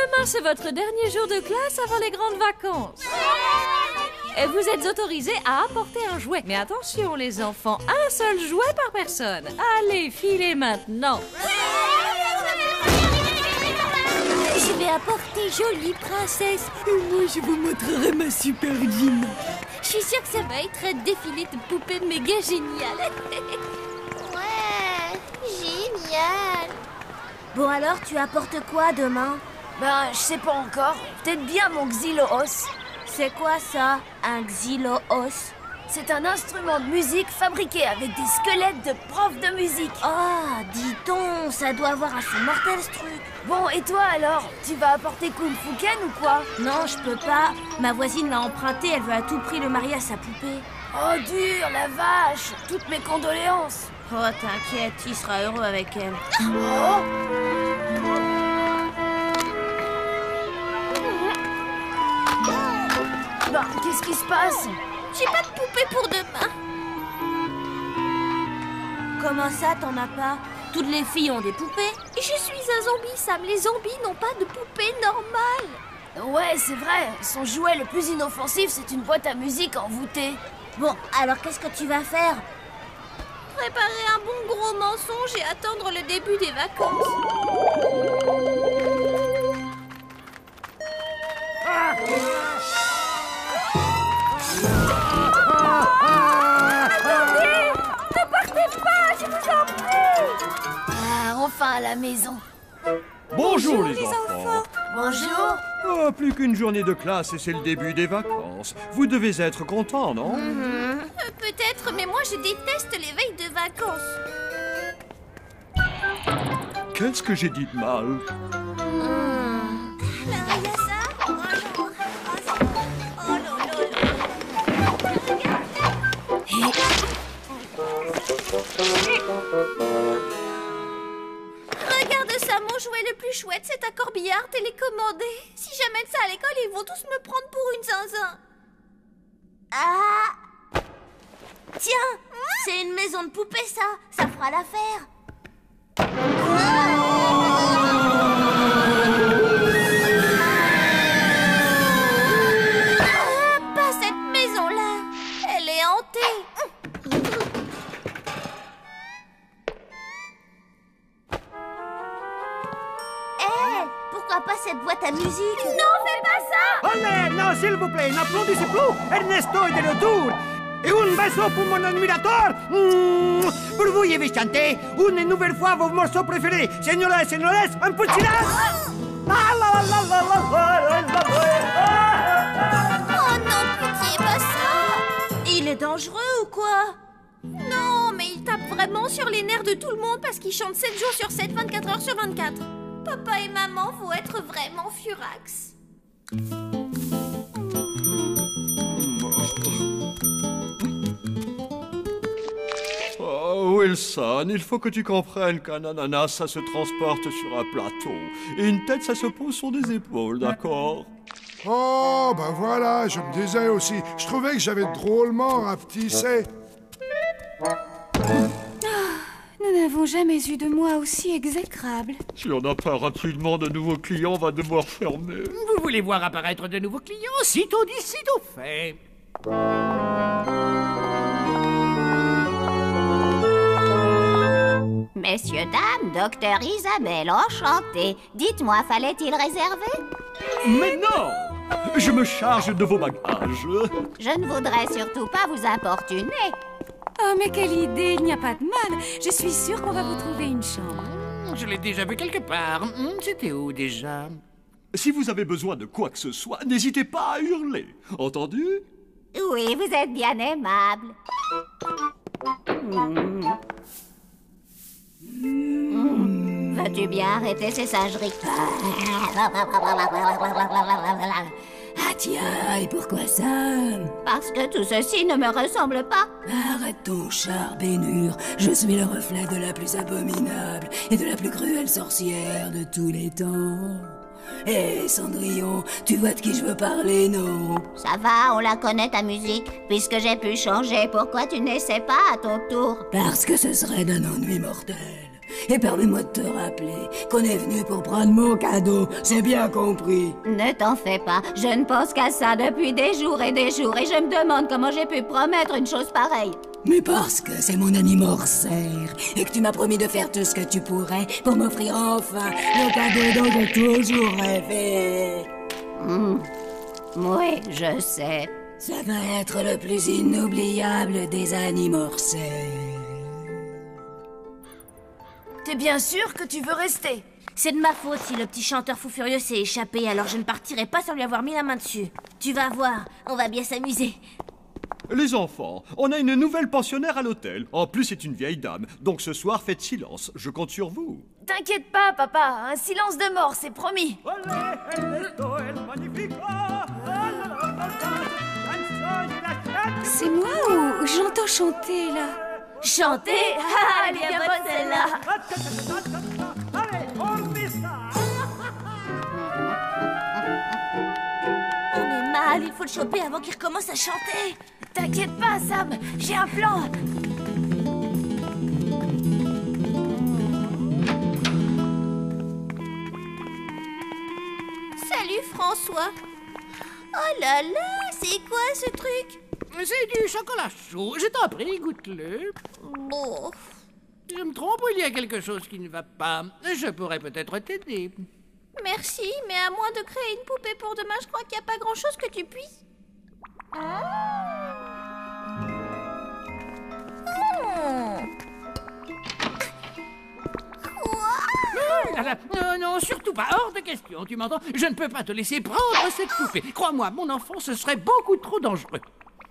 Demain, c'est votre dernier jour de classe avant les grandes vacances. Et vous êtes autorisés à apporter un jouet. Mais attention, les enfants, un seul jouet par personne. Allez, filez maintenant. Je vais apporter jolie princesse. Et moi, je vous montrerai ma super jean. Je suis sûre que ça va être un défilé de poupées méga génial. Ouais, génial. Bon alors, tu apportes quoi demain? Ben, je sais pas encore. Peut-être bien mon xyloos. C'est quoi ça, un xyloos? C'est un instrument de musique fabriqué avec des squelettes de profs de musique. Ah, dis donc, ça doit avoir un son mortel ce truc. Bon, et toi alors? Tu vas apporter Kung Fu Ken ou quoi? Non, je peux pas. Ma voisine l'a emprunté, elle veut à tout prix le marier à sa poupée. Oh, dur, la vache! Toutes mes condoléances. Oh, t'inquiète, il sera heureux avec elle. Oh! Ben, qu'est-ce qui se passe? J'ai pas de poupée pour demain. Comment ça, t'en as pas? Toutes les filles ont des poupées. Je suis un zombie, Sam. Les zombies n'ont pas de poupée normale. Ouais, c'est vrai. Son jouet le plus inoffensif, c'est une boîte à musique envoûtée. Bon, alors qu'est-ce que tu vas faire? Préparer un bon gros mensonge et attendre le début des vacances. Attendez! Ne partez pas, je vous en prie! Ah, enfin à la maison. Bonjour les enfants. Bonjour. Oh, plus qu'une journée de classe et c'est le début des vacances. Vous devez être contents, non? Peut-être, mais moi je déteste les veilles de vacances. Qu'est-ce que j'ai dit de mal? Regarde ça, mon jouet le plus chouette, c'est un corbillard télécommandé. Si j'amène ça à l'école, ils vont tous me prendre pour une zinzin. Ah! Tiens, c'est une maison de poupées, ça. Ça fera l'affaire. Ah, pas cette maison-là. Elle est hantée. Hé, pourquoi pas cette boîte à musique? Non, fais pas ça. Olé, non, s'il vous plaît, n'applaudissez plus. Ernesto est de retour. Et un beso pour mon admirateur. Pour vous, je vais chanter une nouvelle fois vos morceaux préférés. Señoras et señores, un peu de silence. Oh non, pitié, pas ça. Il est dangereux ou quoi? Non, mais il tape vraiment sur les nerfs de tout le monde parce qu'il chante 7 jours sur 7, 24 heures sur 24. Papa et maman vont être vraiment furax. Oh, Wilson, il faut que tu comprennes qu'un ananas, ça se transporte sur un plateau. Et une tête, ça se pose sur des épaules, d'accord? Oh, ben voilà, je me disais aussi. Je trouvais que j'avais drôlement rapetissé. Nous n'avons jamais eu de mois aussi exécrable. Si on n'a pas rapidement de nouveaux clients, on va devoir fermer. Vous voulez voir apparaître de nouveaux clients? Sitôt dit, sitôt fait. Messieurs, dames, docteur Isabelle, enchantée. Dites-moi, fallait-il réserver? Mais non! Je me charge de vos bagages. Je ne voudrais surtout pas vous importuner. Oh, mais quelle idée, il n'y a pas de mal. Je suis sûre qu'on va vous trouver une chambre. Je l'ai déjà vu quelque part. C'était où déjà? Si vous avez besoin de quoi que ce soit, n'hésitez pas à hurler. Entendu? Oui, vous êtes bien aimable. Veux-tu bien arrêter ces singeries? Ah tiens, et pourquoi ça? Parce que tout ceci ne me ressemble pas. Arrête ton char, Bénure. Je suis le reflet de la plus abominable et de la plus cruelle sorcière de tous les temps. Hé, Cendrillon, tu vois de qui je veux parler, non? Ça va, on la connaît ta musique. Puisque j'ai pu changer, pourquoi tu n'essaies pas à ton tour? Parce que ce serait d'un ennui mortel. Et permets-moi de te rappeler qu'on est venu pour prendre mon cadeau, c'est bien compris. Ne t'en fais pas, je ne pense qu'à ça depuis des jours et je me demande comment j'ai pu promettre une chose pareille. Mais parce que c'est mon anniversaire et que tu m'as promis de faire tout ce que tu pourrais pour m'offrir enfin le cadeau dont j'ai toujours rêvé. Oui, je sais. Ça va être le plus inoubliable des anniversaires. T'es bien sûr que tu veux rester? C'est de ma faute si le petit chanteur fou furieux s'est échappé, alors je ne partirai pas sans lui avoir mis la main dessus. Tu vas voir, on va bien s'amuser. Les enfants, on a une nouvelle pensionnaire à l'hôtel. En plus, c'est une vieille dame. Donc ce soir, faites silence. Je compte sur vous. T'inquiète pas, papa. Un silence de mort, c'est promis. C'est moi ou j'entends chanter, là? Chanter? Ah, elle est bien bonne celle-là. On est mal, il faut le choper avant qu'il recommence à chanter. T'inquiète pas, Sam. J'ai un plan. Salut François. Oh là là, c'est quoi ce truc? C'est du chocolat chaud. Je t'en prie, goûte-le. Bon. Je me trompe ou il y a quelque chose qui ne va pas? Je pourrais peut-être t'aider. Merci, mais à moins de créer une poupée pour demain, je crois qu'il n'y a pas grand-chose que tu puisses. Non, surtout pas. Hors de question, tu m'entends? Je ne peux pas te laisser prendre cette poupée. Crois-moi, mon enfant, ce serait beaucoup trop dangereux.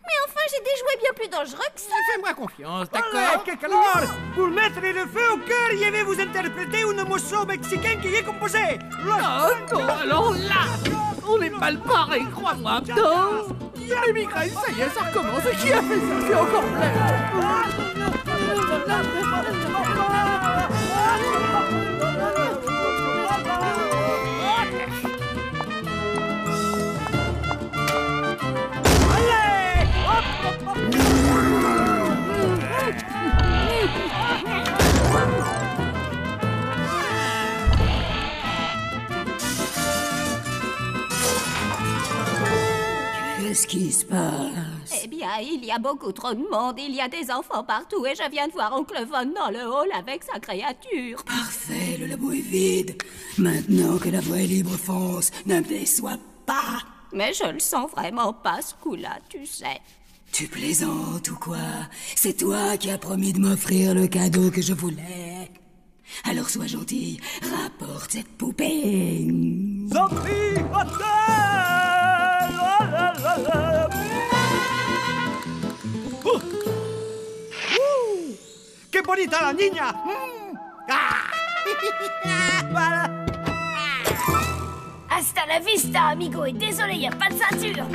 Mais enfin, j'ai des jouets bien plus dangereux que ça. Fais-moi confiance, Hola, d'accord? qué calor! Pour mettre le feu au cœur, je vais vous interpréter un morceau mexicain que j'ai composé. Non, alors là, on est mal barré, crois-moi. Non, les migraines, ça y est, ça recommence. Et qui a fait ça? C'est encore Qu'est-ce qui se passe? Eh bien, il y a beaucoup trop de monde, il y a des enfants partout et je viens de voir Oncle Von dans le hall avec sa créature. Parfait, le labo est vide. Maintenant que la voie est libre, fonce, ne me déçois pas. Mais je le sens vraiment pas ce coup-là, tu sais. Tu plaisantes ou quoi? C'est toi qui as promis de m'offrir le cadeau que je voulais. Alors sois gentil, rapporte cette poupée. Sophie Hotel! ¡Qué bonita la niña! Voilà. Hasta la vista, amigo. Et désolé, y a pas de ceinture.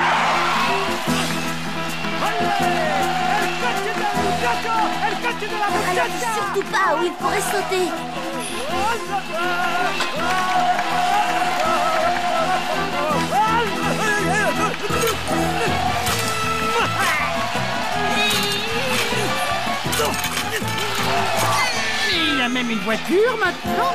Alors dis surtout pas où il pourrait sauter. Il y a même une voiture maintenant.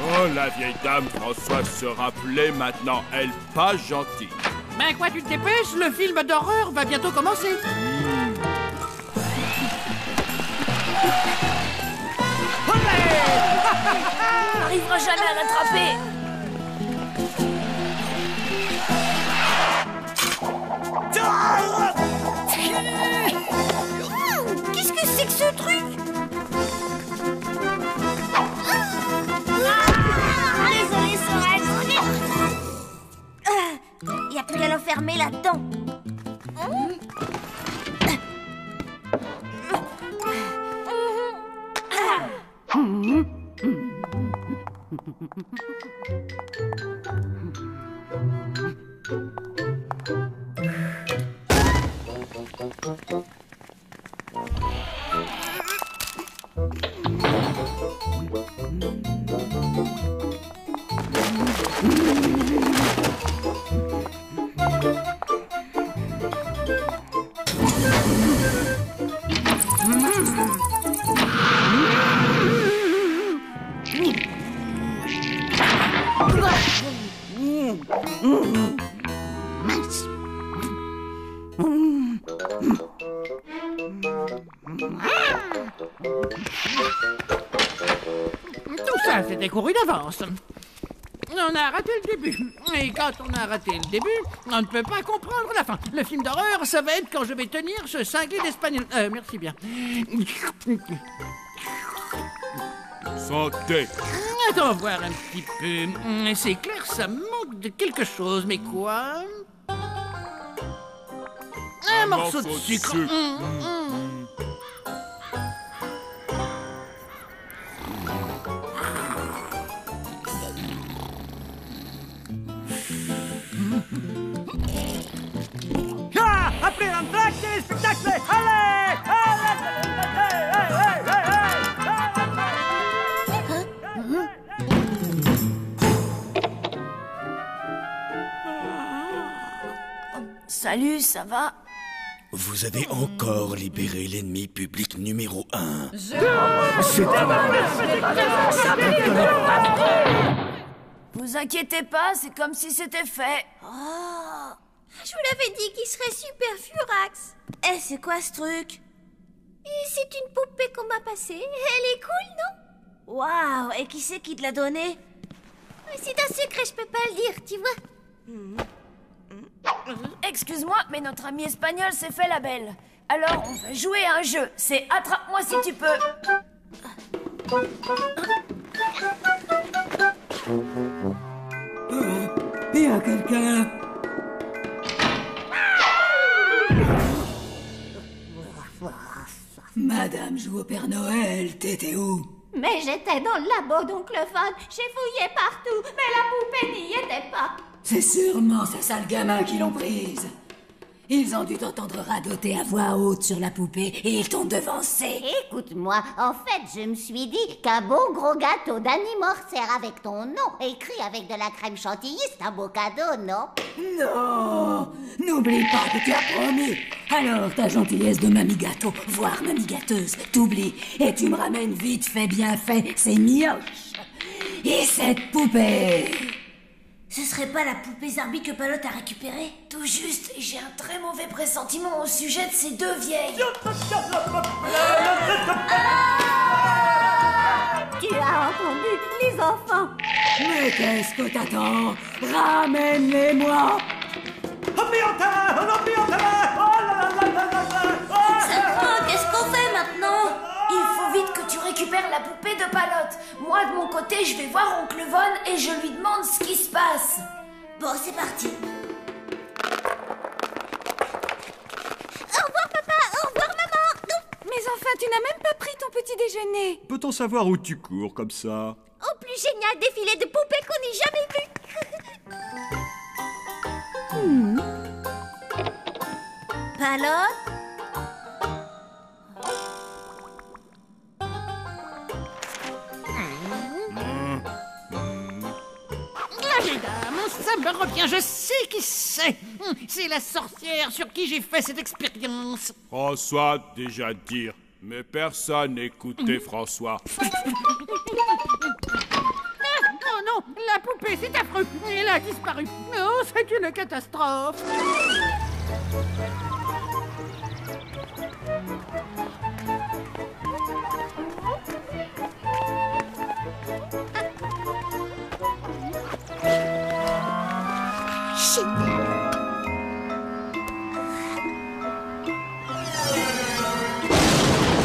Oh, la vieille dame Françoise se rappelait maintenant, elle pas gentille. Ben quoi, tu te dépêches? Le film d'horreur va bientôt commencer. On n'arrivera jamais à l'attraper. Qu'est-ce que c'est que ce truc? Désolé, Sorel. Il n'y a plus qu'à l'enfermer là-dedans. Tout ça, c'était couru d'avance. On a raté le début. Et quand on a raté le début, on ne peut pas comprendre la fin. Le film d'horreur, ça va être quand je vais tenir ce cinglé d'espagnol. Merci bien. Santé. Attends voir un petit peu. C'est clair, ça manque de quelque chose, mais quoi? Un morceau de sucre. Ah, après l'entracte, les spectacles. Allez, Salut, ça va? Vous avez encore libéré l'ennemi public numéro 1. Vous inquiétez pas, c'est comme si c'était fait. Oh, je vous l'avais dit qu'il serait super furax. Eh, c'est quoi ce truc? C'est une poupée qu'on m'a passée. Elle est cool, non? Waouh, et qui c'est qui te l'a donnée? C'est un secret, je peux pas le dire, tu vois. Excuse-moi, mais notre ami espagnol s'est fait la belle. Alors, on va jouer à un jeu. C'est attrape-moi si tu peux. Il y a quelqu'un. Madame joue au Père Noël, t'étais où? Mais j'étais dans le labo d'Oncle Von. J'ai fouillé partout, mais la poupée n'y était pas. C'est sûrement ces sales gamins qui l'ont prise. Ils ont dû t'entendre radoter à voix haute sur la poupée et ils t'ont devancé. Écoute-moi, en fait, je me suis dit qu'un beau gros gâteau d'anniversaire avec ton nom, écrit avec de la crème chantilly, c'est un beau cadeau, non? Non, n'oublie pas que tu as promis. Alors ta gentillesse de mamie gâteau, voire mamie gâteuse, t'oublie et tu me ramènes vite fait bien fait ces mioches. Et cette poupée. Ce serait pas la poupée Zarbi que Palotte a récupérée? Tout juste, et j'ai un très mauvais pressentiment au sujet de ces deux vieilles. Tu as entendu, les enfants? Mais qu'est-ce que t'attends? Ramène-les-moi. Qu'est-ce qu'on fait maintenant? Il faut vite que tu récupères la poupée de Palotte. Moi, de mon côté, je vais voir Oncle Von et je lui demande ce qui se passe. Bon, c'est parti. Au revoir, papa. Au revoir, maman. Mais enfin, tu n'as même pas pris ton petit déjeuner. Peut-on savoir où tu cours comme ça? Au plus génial défilé de poupées qu'on ait jamais vu. Palotte? Ça me revient, je sais qui c'est. C'est la sorcière sur qui j'ai fait cette expérience. François, déjà dire. Mais personne n'écoutait François. Oh non, la poupée, c'est affreux. Elle a disparu. Oh, c'est une catastrophe.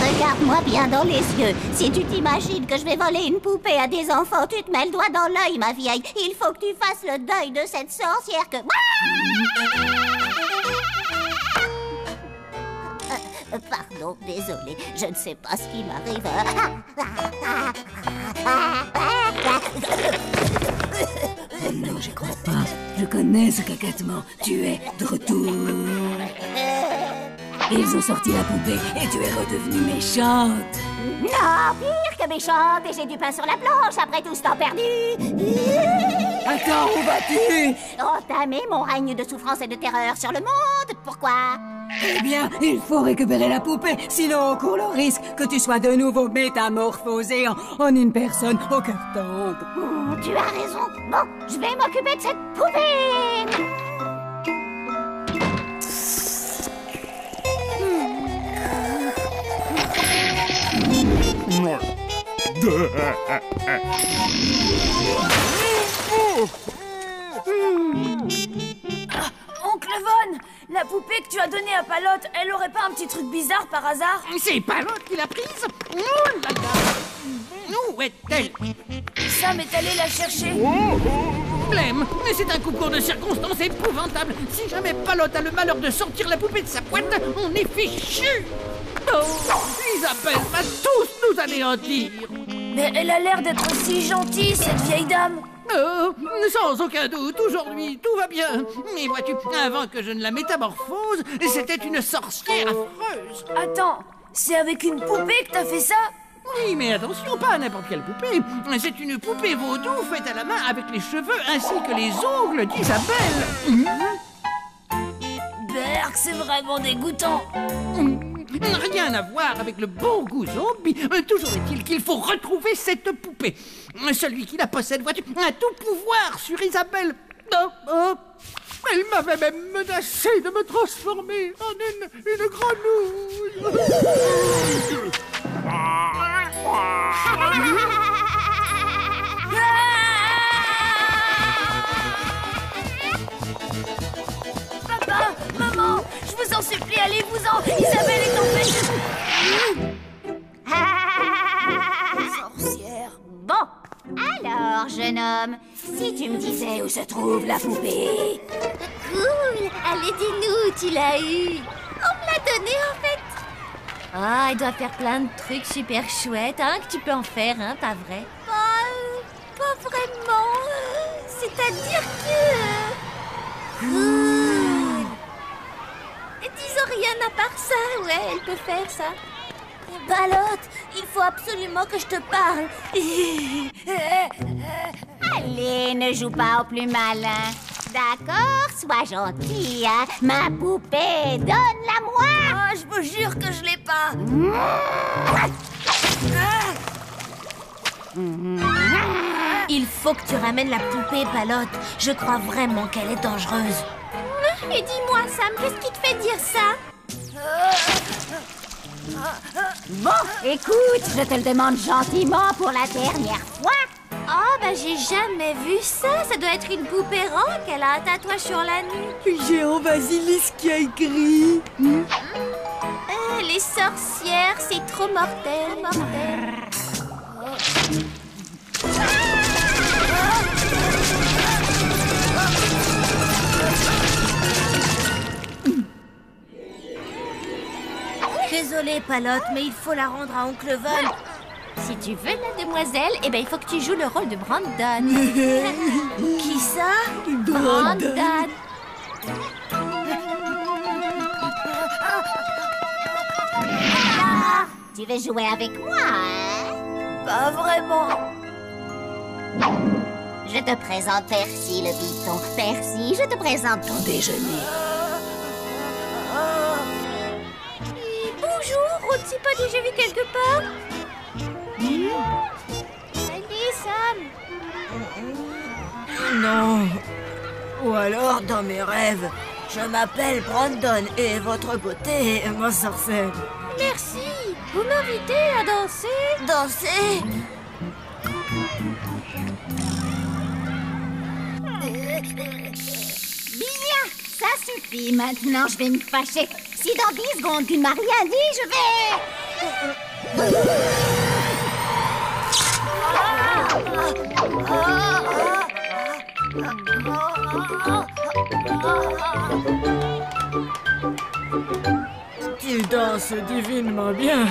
Regarde-moi bien dans les yeux. Si tu t'imagines que je vais voler une poupée à des enfants, tu te mets le doigt dans l'œil, ma vieille. Il faut que tu fasses le deuil de cette sorcière que... Pardon, désolé, je ne sais pas ce qui m'arrive. Non, j'y crois pas. Je connais ce cacatement. Tu es de retour. Ils ont sorti la poupée et tu es redevenue méchante. Non, pire que méchante, et j'ai du pain sur la planche après tout ce temps perdu. Attends, où vas-tu? Entamer mon règne de souffrance et de terreur sur le monde. Pourquoi? Eh bien, il faut récupérer la poupée, sinon on court le risque que tu sois de nouveau métamorphosée en une personne au cœur tendre. Tu as raison. Bon, je vais m'occuper de cette poupée. Oncle Von, la poupée que tu as donnée à Palotte, elle aurait pas un petit truc bizarre par hasard? C'est Palotte qui l'a prise? Oh là là! Où est-elle? Sam est allé la chercher. Clem, mais c'est un concours de circonstances épouvantable. Si jamais Palotte a le malheur de sortir la poupée de sa boîte, on est fichu. Oh, Isabelle va tous nous anéantir. Mais elle a l'air d'être si gentille, cette vieille dame. Oh, sans aucun doute, aujourd'hui, tout va bien. Mais vois-tu, avant que je ne la métamorphose, c'était une sorcière affreuse. Attends, c'est avec une poupée que t'as fait ça? Oui, mais attention, pas n'importe quelle poupée. C'est une poupée vaudou faite à la main avec les cheveux ainsi que les ongles d'Isabelle. Berk, c'est vraiment dégoûtant. Rien à voir avec le bon goût zombie. Toujours est-il qu'il faut retrouver cette poupée. Celui qui la possède, vois-tu, a tout pouvoir sur Isabelle. Elle m'avait même menacé de me transformer en une grenouille. Papa, maman, je vous en supplie, allez-vous-en. Isabelle est en fait... Sorcière. Bon, alors, jeune homme, si tu me disais où se trouve la poupée. Cool. Allez, dis-nous, tu l'as eu. On me l'a donnée, en fait. Ah, il doit faire plein de trucs super chouettes, hein, que tu peux en faire, hein, pas vrai? Pas vraiment. C'est-à-dire que... Cool. Et disons rien à part ça, ouais, elle peut faire ça. Palotte, il faut absolument que je te parle. Allez, ne joue pas au plus malin. D'accord, sois gentil, hein. Ma poupée, donne-la-moi. Oh, je vous jure que je l'ai pas. Il faut que tu ramènes la poupée, Palotte. Je crois vraiment qu'elle est dangereuse. Et dis-moi, Sam, qu'est-ce qui te fait dire ça? Bon, écoute, je te le demande gentiment pour la dernière fois. Oh, bah j'ai jamais vu ça. Ça doit être une poupée rock. Elle a un tatouage sur la nuque. Géant Basilisque qui a écrit. Les sorcières, c'est trop mortel. Désolée, Palotte, mais il faut la rendre à Oncle Von. Si tu veux la demoiselle, eh ben il faut que tu joues le rôle de Brandon. Qui ça? Brandon. Alors, tu veux jouer avec moi, hein? Pas vraiment. Je te présente Percy le python. Percy, je te présente ton déjeuner. Bonjour, on ne s'est pas déjà vu quelque part? Salut, Sam. Non. Ou alors dans mes rêves. Je m'appelle Brandon et votre beauté m'ensorcelle. Merci. Vous m'invitez à danser? Danser? Bien, ça suffit. Maintenant, je vais me fâcher. Si dans 10 secondes tu ne m'as rien dit, je vais... Tu danses divinement bien.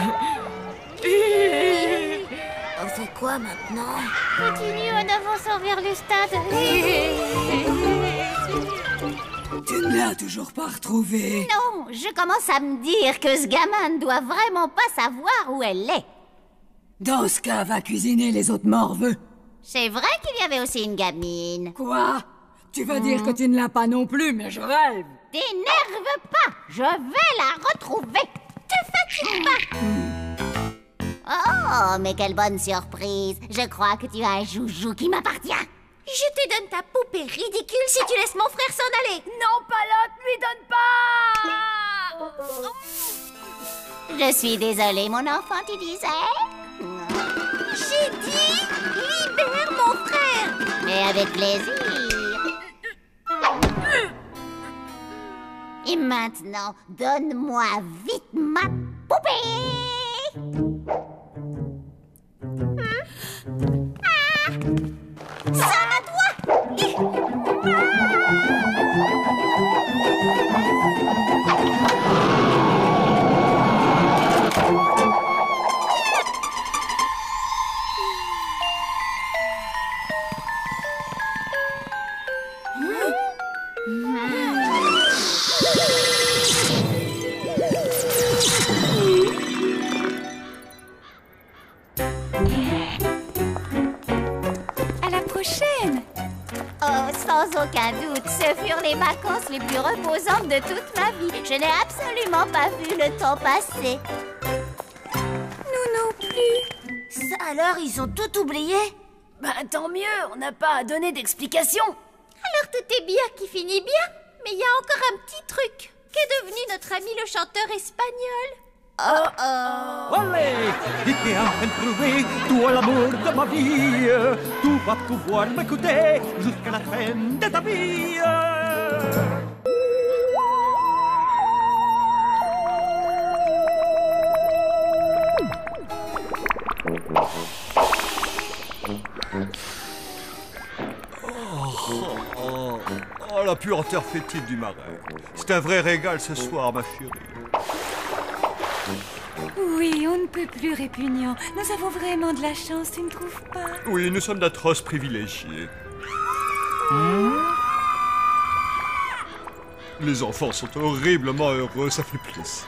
fait quoi maintenant? Continue en avançant vers le stade. Tu ne l'as toujours pas retrouvée. Non, je commence à me dire que ce gamin ne doit vraiment pas savoir où elle est. Dans ce cas, va cuisiner les autres morveux. C'est vrai qu'il y avait aussi une gamine. Quoi? Tu veux dire que tu ne l'as pas non plus, mais je rêve. T'énerve pas, je vais la retrouver. Te fatigue pas. Oh, mais quelle bonne surprise. Je crois que tu as un joujou qui m'appartient. Je te donne ta poupée ridicule si tu laisses mon frère s'en aller. Non, pas l'autre, lui donne pas. Je suis désolée, mon enfant, tu disais? J'ai dit, libère mon frère. Mais avec plaisir. Et maintenant, donne-moi vite ma poupée. Ça à toi. Sans aucun doute, ce furent les vacances les plus reposantes de toute ma vie. Je n'ai absolument pas vu le temps passer. Nous non plus. Ça alors, ils ont tout oublié? Bah tant mieux, on n'a pas à donner d'explication. Alors tout est bien qui finit bien. Mais il y a encore un petit truc. Qu'est devenu notre ami le chanteur espagnol? Olé, et t'es enfin trouvé, toi l'amour de ma vie. Tu vas pouvoir m'écouter jusqu'à la fin de ta vie. Oh, la puanteur fétide du marais. C'est un vrai régal ce soir, ma chérie. Oui, on ne peut plus répugnant. Nous avons vraiment de la chance, tu ne trouves pas? Oui, nous sommes d'atroces privilégiés. Les enfants sont horriblement heureux, ça fait plaisir.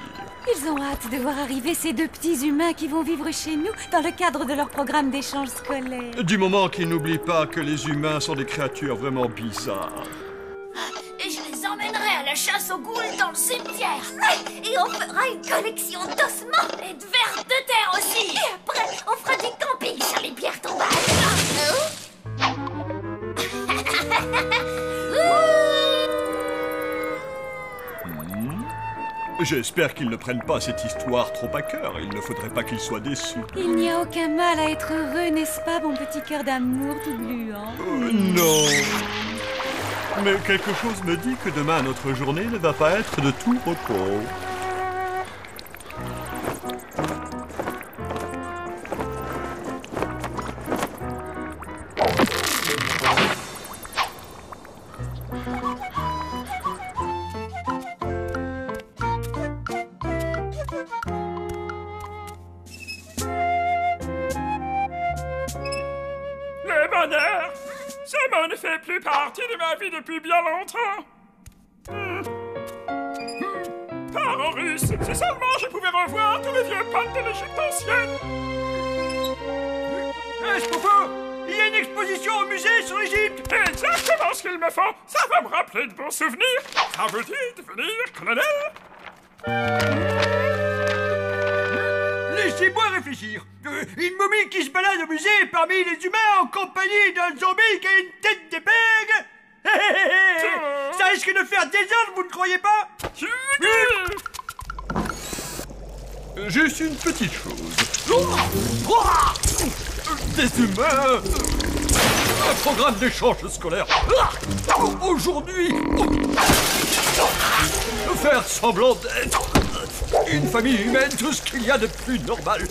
Ils ont hâte de voir arriver ces deux petits humains qui vont vivre chez nous dans le cadre de leur programme d'échange scolaire. Du moment qu'ils n'oublient pas que les humains sont des créatures vraiment bizarres. Et je les emmènerai à la chasse aux goules dans le cimetière. Et on fera une collection d'ossements. Et de vers de terre aussi. Et après, on fera du camping sur les pierres tombales. J'espère qu'ils ne prennent pas cette histoire trop à cœur. Il ne faudrait pas qu'ils soient déçus. Il n'y a aucun mal à être heureux, n'est-ce pas, mon petit cœur d'amour tout gluant? Non. Mais quelque chose me dit que demain, notre journée ne va pas être de tout repos. Ça ne fait plus partie de ma vie depuis bien longtemps. Paro russe, si seulement je pouvais revoir tous les vieux pâtes de l'Égypte ancienne. Il y a une exposition au musée sur l'Égypte. Exactement ce qu'il me faut. Ça va me rappeler de bons souvenirs. Ça veut dire devenir colonel. Laissez-moi réfléchir. Une momie qui se balade au musée parmi les humains en compagnie d'un zombie qui a une tête d'épingle. Ça risque de faire désordre, vous ne croyez pas? Juste une petite chose. Des humains. Un programme d'échange scolaire. Aujourd'hui, faire semblant d'être une famille humaine, tout ce qu'il y a de plus normal.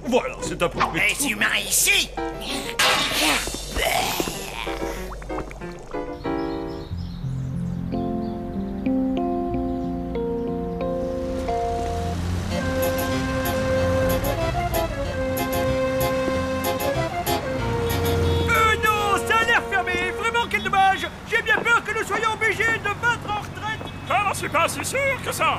Voilà, c'est à peu près. Les humains ici. suis pas si sûr que ça.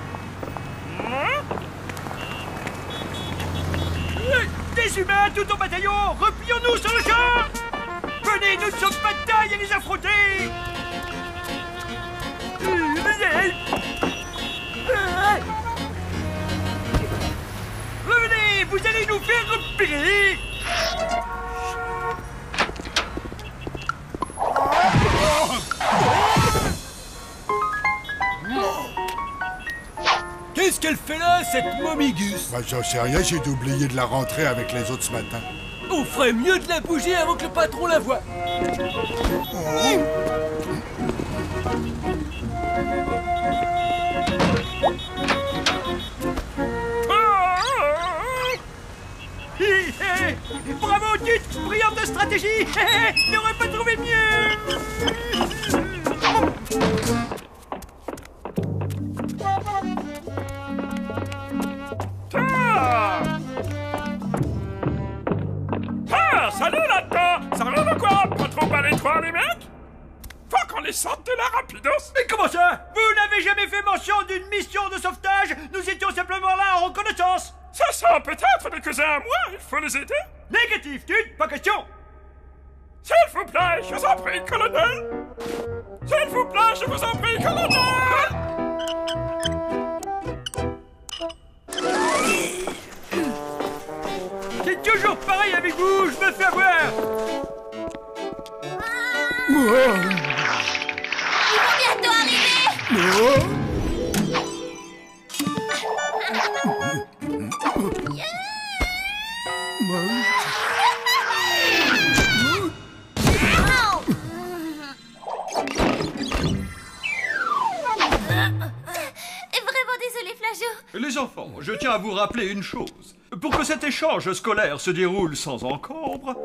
Des humains, tout au bataillon, replions-nous sur le champ. Venez, nous ne sommes pas de taille à les affronter. Revenez, vous allez nous faire repérer. Qu'est-ce qu'elle fait là, cette momigus? Bah j'en sais rien, j'ai oublié de la rentrer avec les autres ce matin. On ferait mieux de la bouger avant que le patron la voie. Bravo, Tut, brillante stratégie. N'aurait pas trouvé mieux. Salut là-dedans! Ça va quoi? Pas trop balétroit les mecs? Faut qu'on les sorte de la rapidos! Mais comment ça? Vous n'avez jamais fait mention d'une mission de sauvetage? Nous étions simplement là en reconnaissance! Ça sent peut-être des cousins à moi, il faut les aider! Négatif, Tut, pas question! S'il vous plaît, je vous en prie, colonel! S'il vous plaît, je vous en prie, colonel! C'est toujours pareil avec vous, je me fais avoir! Ils vont bientôt arriver! Vraiment désolé, Flageot. Les enfants, je tiens à vous rappeler une chose. Pour que cet échange scolaire se déroule sans encombre,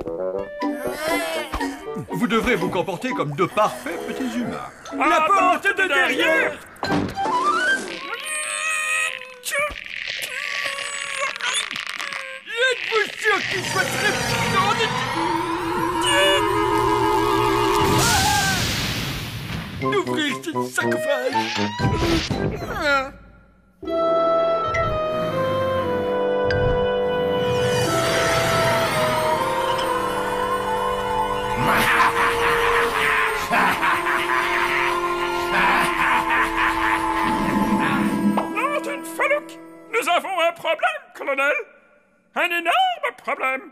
vous devrez vous comporter comme de parfaits petits humains. La porte de derrière! Êtes-vous sûr qu'il soit très puissant? D'ouvrir ce sarcophage! Non, t'es une falouque! Nous avons un problème, colonel! Un énorme problème!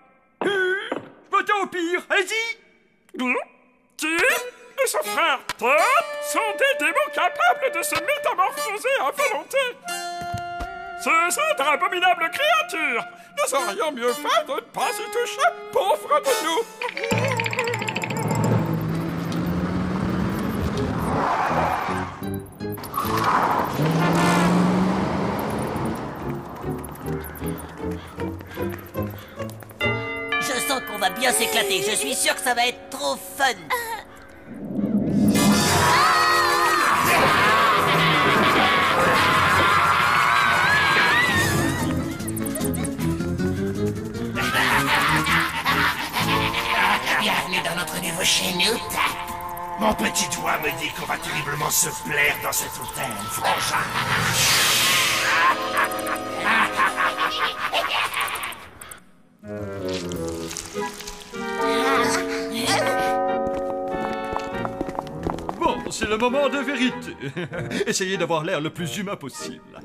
Votons au pire, allez-y! Qui et son frère Todd sont des démons capables de se métamorphoser à volonté! Ce sont d'abominables créatures! Nous aurions mieux fait de ne pas y toucher, pauvres de nous! Je sens qu'on va bien s'éclater. Je suis sûr que ça va être trop fun. Bienvenue dans notre nouveau chez nous. Mon petit doigt me dit qu'on va terriblement se plaire dans cet hôtel, frangin. Bon, c'est le moment de vérité. Essayez d'avoir l'air le plus humain possible.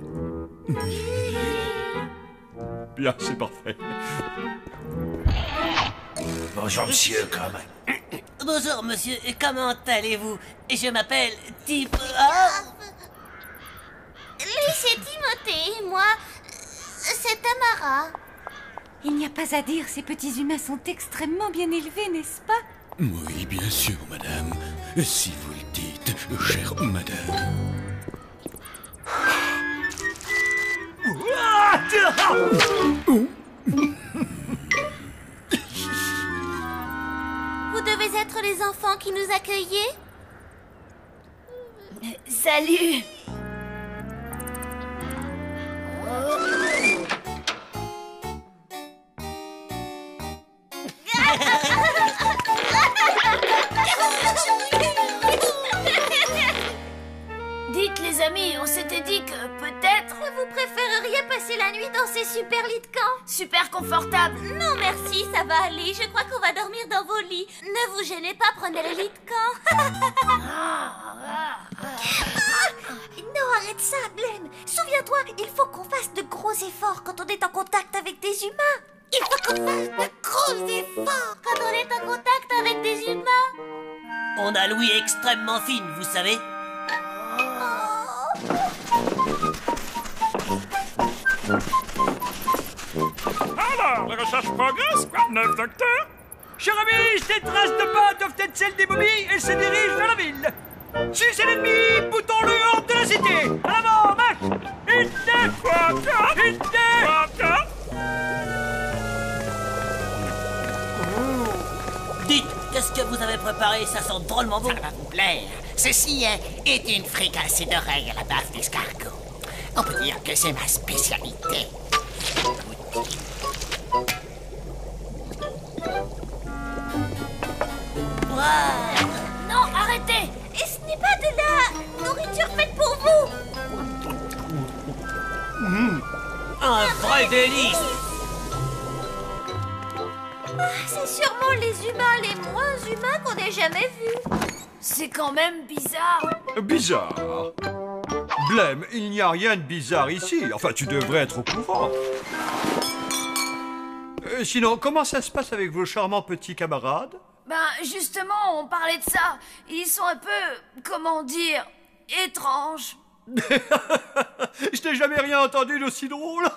Bien, c'est parfait. Bonjour, monsieur, comment? Bonjour, monsieur. Comment allez-vous? Je m'appelle Tip... Oh. Lui, c'est Timothée, et moi, c'est Tamara. Il n'y a pas à dire, ces petits humains sont extrêmement bien élevés, n'est-ce pas? Oui, bien sûr, madame. Si vous le dites, chère madame. Vous devez être les enfants qui nous accueillez? Salut! Dites les amis, on dit que peut-être... Vous préféreriez passer la nuit dans ces super lits de camp? Super confortable. Non merci, ça va aller. Je crois qu'on va dormir dans vos lits. Ne vous gênez pas, prenez le lit de camp. Non, arrête ça, Blême. Souviens-toi, il faut qu'on fasse de gros efforts quand on est en contact avec des humains. Il faut qu'on fasse de gros efforts quand on est en contact avec des humains. On a l'ouïe extrêmement fine, vous savez. Alors, les recherches progressent. Quoi de neuf, docteur? Cher ami, ces traces de pas doivent être celles des momies et se dirigent vers la ville. Si c'est l'ennemi, boutons-le hors de la cité. À l'avant, marche. Une, deux, quoi, une, deux. Dites, qu'est-ce que vous avez préparé? Ça sent drôlement bon. Ça va vous plaire. Ceci est une fricassée d'oreille à la baffe d'escargot. On peut dire que c'est ma spécialité. Non, arrêtez. Et ce n'est pas de la nourriture faite pour vous. Un vrai délice. C'est sûrement les humains les moins humains qu'on ait jamais vus. C'est quand même bizarre. Bizarre? Blême, il n'y a rien de bizarre ici. Enfin, tu devrais être au courant. Sinon, comment ça se passe avec vos charmants petits camarades? Ben, justement, on parlait de ça. Ils sont un peu, comment dire, étranges. Je n'ai jamais rien entendu d'aussi drôle.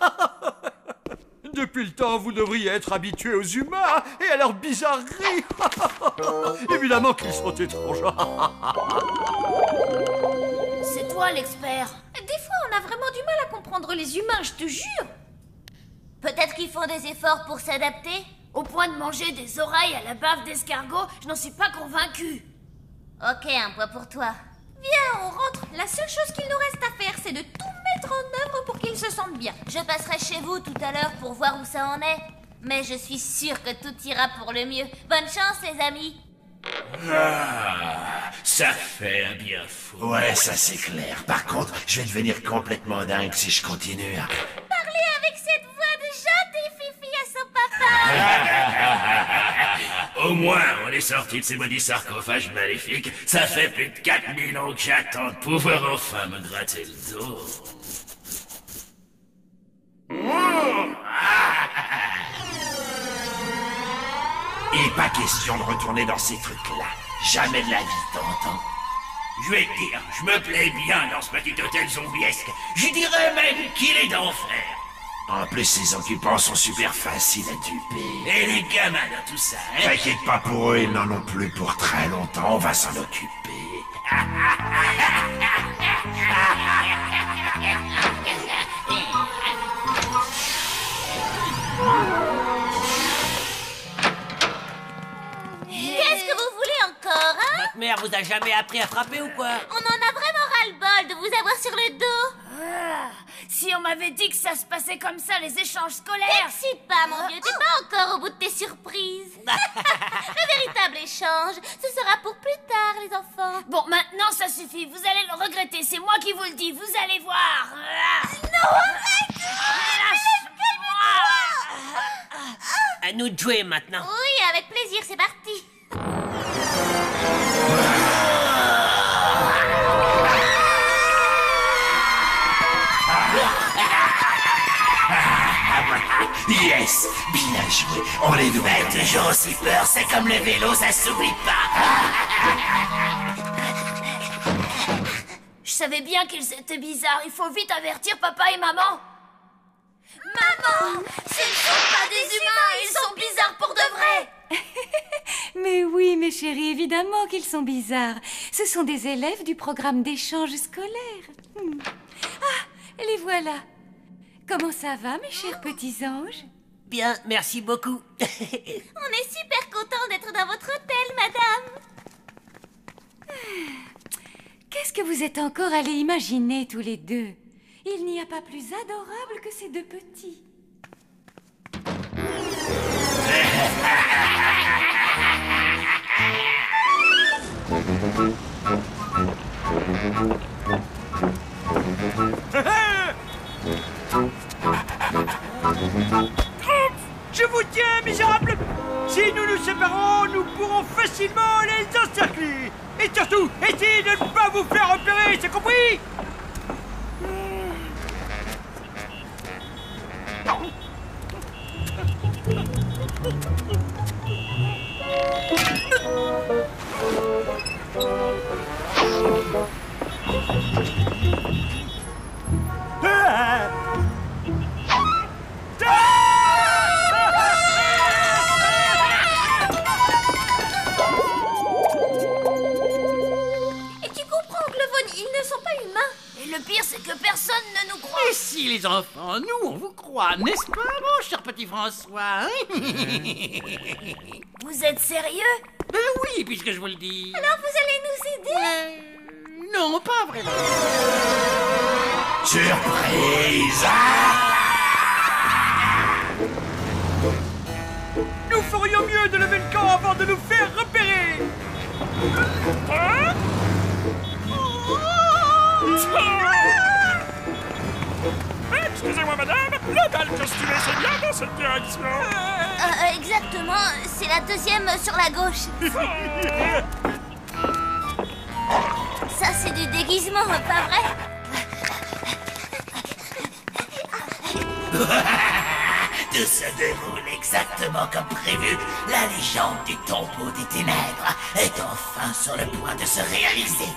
Depuis le temps, vous devriez être habitués aux humains et à leurs bizarreries. Évidemment qu'ils sont étranges. C'est toi l'expert. Des fois, on a vraiment du mal à comprendre les humains, je te jure. Peut-être qu'ils font des efforts pour s'adapter. Au point de manger des oreilles à la baffe d'escargot, je n'en suis pas convaincue. Ok, un point pour toi. Viens, on rentre. La seule chose qu'il nous reste à faire, c'est de tout mettre en œuvre pour qu'ils se sentent bien. Je passerai chez vous tout à l'heure pour voir où ça en est. Mais je suis sûre que tout ira pour le mieux. Bonne chance, les amis. Ah, ça fait un bien fou. Ouais, ça c'est clair. Par contre, je vais devenir complètement dingue si je continue. Parlez avec cette voix de gentille fifi à son papa. Au moins, on est sorti de ces maudits sarcophages maléfiques. Ça fait plus de 4000 ans que j'attends de pouvoir enfin me gratter le dos. Il n'est pas question de retourner dans ces trucs-là. Jamais de la vie, t'entends? Je vais te dire, je me plais bien dans ce petit hôtel zombiesque. Je dirais même qu'il est d'enfer. En plus, ces occupants sont super faciles à duper. Et les gamins dans tout ça, hein? T'inquiète pas pour eux, ils n'en ont plus pour très longtemps, on va s'en occuper. Qu'est-ce que vous voulez encore, hein? Votre mère vous a jamais appris à frapper ou quoi? On en a vraiment ras-le-bol de vous avoir sur le dos. Si on m'avait dit que ça se passait comme ça, les échanges scolaires... T'excite pas, mon vieux, t'es pas encore au bout de tes surprises. Le véritable échange, ce sera pour plus tard, les enfants. Bon, maintenant, ça suffit, vous allez le regretter, c'est moi qui vous le dis, vous allez voir. Non, arrête! À nous de jouer maintenant. Oui, avec plaisir, c'est parti. Yes, bien joué, on les doit. Toujours aussi peur, c'est comme le vélo, ça s'oublie pas. Je savais bien qu'ils étaient bizarres, il faut vite avertir papa et maman. Maman, ce ne sont pas des humains, ils sont bizarres pour de vrai. Mais oui, mes chéris, évidemment qu'ils sont bizarres. Ce sont des élèves du programme d'échange scolaire. Ah, les voilà. Comment ça va, mes chers petits anges? Bien, merci beaucoup. On est super contents d'être dans votre hôtel, madame. Qu'est-ce que vous êtes encore allés imaginer tous les deux? Il n'y a pas plus adorable que ces deux petits. nous séparons, nous pourrons facilement les encercler. Et surtout, essayez de ne pas vous faire repérer, c'est compris? Et tu comprends, Glowon, ils ne sont pas humains. Et le pire, c'est que personne ne nous croit. Et si, les enfants, nous, on vous croit, n'est-ce pas, mon cher petit François? Vous êtes sérieux? Ben oui, puisque je vous le dis. Alors vous allez nous aider? Non, pas vraiment. Surprise! Nous ferions mieux de lever le camp avant de nous faire repérer. Hein? Excusez-moi, madame, la balle costumée, c'est bien dans cette direction. Exactement, c'est la deuxième sur la gauche. Ça, c'est du déguisement, pas vrai? Tout se déroule exactement comme prévu. La légende du tombeau des ténèbres est enfin sur le point de se réaliser.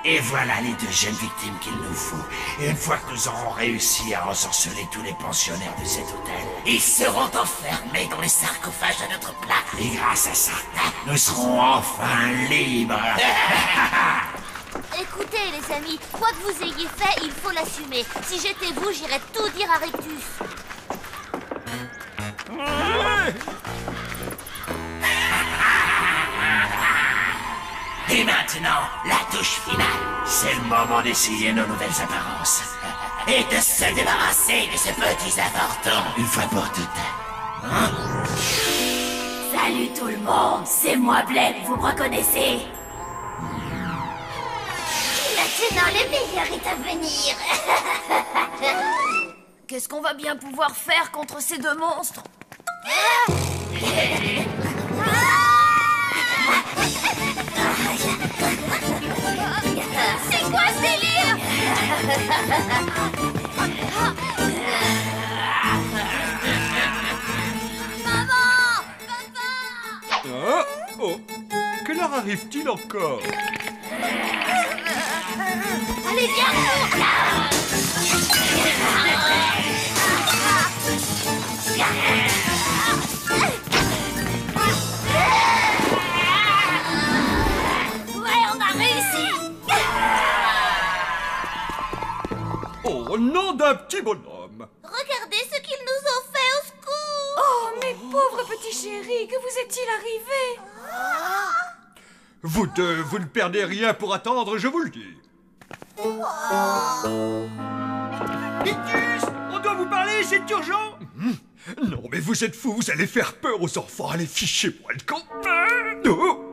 Et voilà les 2 jeunes victimes qu'il nous faut. Une fois que nous aurons réussi à ensorceler tous les pensionnaires de cet hôtel, ils seront enfermés dans les sarcophages à notre place. Et grâce à ça, nous serons enfin libres. Écoutez, les amis, quoi que vous ayez fait, il faut l'assumer. Si j'étais vous, j'irais tout dire à Rictus. Et maintenant, la touche finale. C'est le moment d'essayer nos nouvelles apparences. Et de se débarrasser de ces petits avortons. Une fois pour toutes. Hein? Salut tout le monde, c'est moi Blake, vous me reconnaissez? Maintenant, le meilleur est à venir. Qu'est-ce qu'on va bien pouvoir faire contre ces 2 monstres? C'est quoi ce délire? Maman! Ah, oh, quelle heure arrive-t-il encore? Allez, viens! Ouais, on a réussi! Oh, nom d'un petit bonhomme! Regardez ce qu'ils nous ont fait, au secours! Oh, mes pauvres petits chéris, que vous est-il arrivé? Vous deux, vous ne perdez rien pour attendre, je vous le dis. Rictus, on doit vous parler, c'est urgent. Non, mais vous êtes fous, vous allez faire peur aux enfants. Allez, fichez-moi le camp. Oh.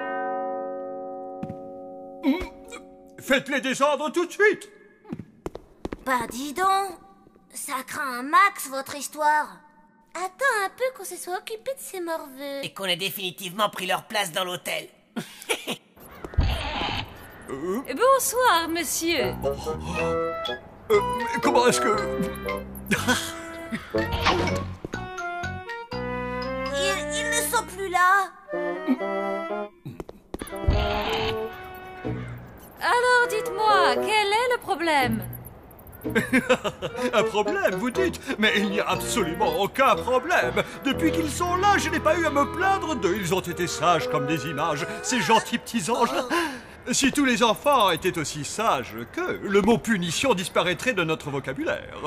Faites-les descendre tout de suite. Bah dis donc, ça craint un max votre histoire. Attends un peu qu'on se soit occupé de ces morveux. Et qu'on ait définitivement pris leur place dans l'hôtel. Bonsoir, monsieur. Comment est-ce que... Ils ne sont plus là. Alors, dites-moi, quel est le problème? Un problème, vous dites? Mais il n'y a absolument aucun problème. Depuis qu'ils sont là, je n'ai pas eu à me plaindre d'eux. Ils ont été sages comme des images, ces gentils petits anges. Si tous les enfants étaient aussi sages qu'eux, le mot punition disparaîtrait de notre vocabulaire.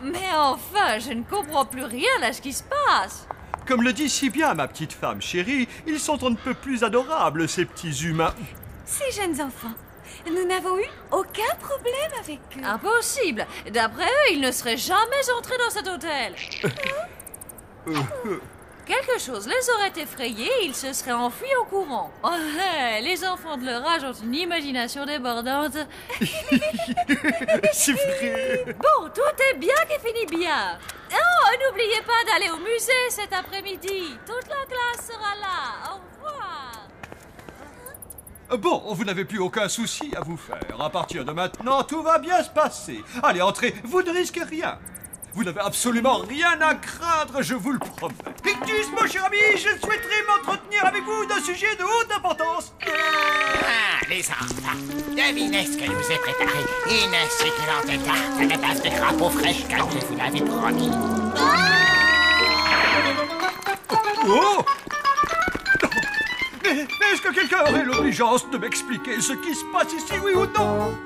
Mais enfin, je ne comprends plus rien à ce qui se passe. Comme le dit si bien ma petite femme chérie, ils sont on ne peut plus adorables, ces petits humains. Ces jeunes enfants, nous n'avons eu aucun problème avec eux. Impossible. D'après eux, ils ne seraient jamais entrés dans cet hôtel. Quelque chose les aurait effrayés et ils se seraient enfuis en courant. Oh, les enfants de leur âge ont une imagination débordante. C'est vrai. Bon, tout est bien qui finit bien. Oh, Oh, n'oubliez pas d'aller au musée cet après-midi. Toute la classe sera là. Au revoir. Bon, vous n'avez plus aucun souci à vous faire. À partir de maintenant, tout va bien se passer. Allez, entrez, vous ne risquez rien. Vous n'avez absolument rien à craindre, je vous le promets. Pictus, mon cher ami, je souhaiterais m'entretenir avec vous d'un sujet de haute importance. Ah, les enfants, devinez ce que je vous ai préparé. Une succulente tarte de base de crapaud fraîche comme je vous l'avais promis. Oh! Mais est-ce que quelqu'un aurait l'obligeance de m'expliquer ce qui se passe ici, oui ou non?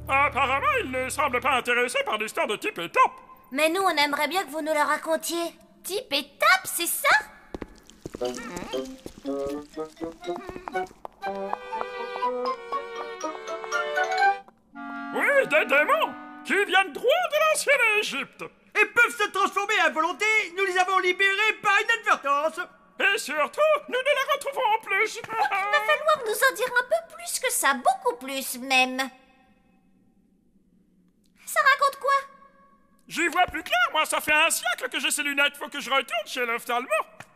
Apparemment, il ne semble pas intéressé par l'histoire de Tip et Top. Mais nous, on aimerait bien que vous nous la racontiez. Tip et Tap, c'est ça? Oui, des démons qui viennent droit de l'ancienne Égypte. Et peuvent se transformer à volonté. Nous les avons libérés par inadvertance. Et surtout, nous ne les retrouvons plus. Il va falloir nous en dire un peu plus que ça, beaucoup plus même. Ça raconte quoi? J'y vois plus clair, moi, ça fait un siècle que j'ai ces lunettes. Faut que je retourne chez l'ophtalmo.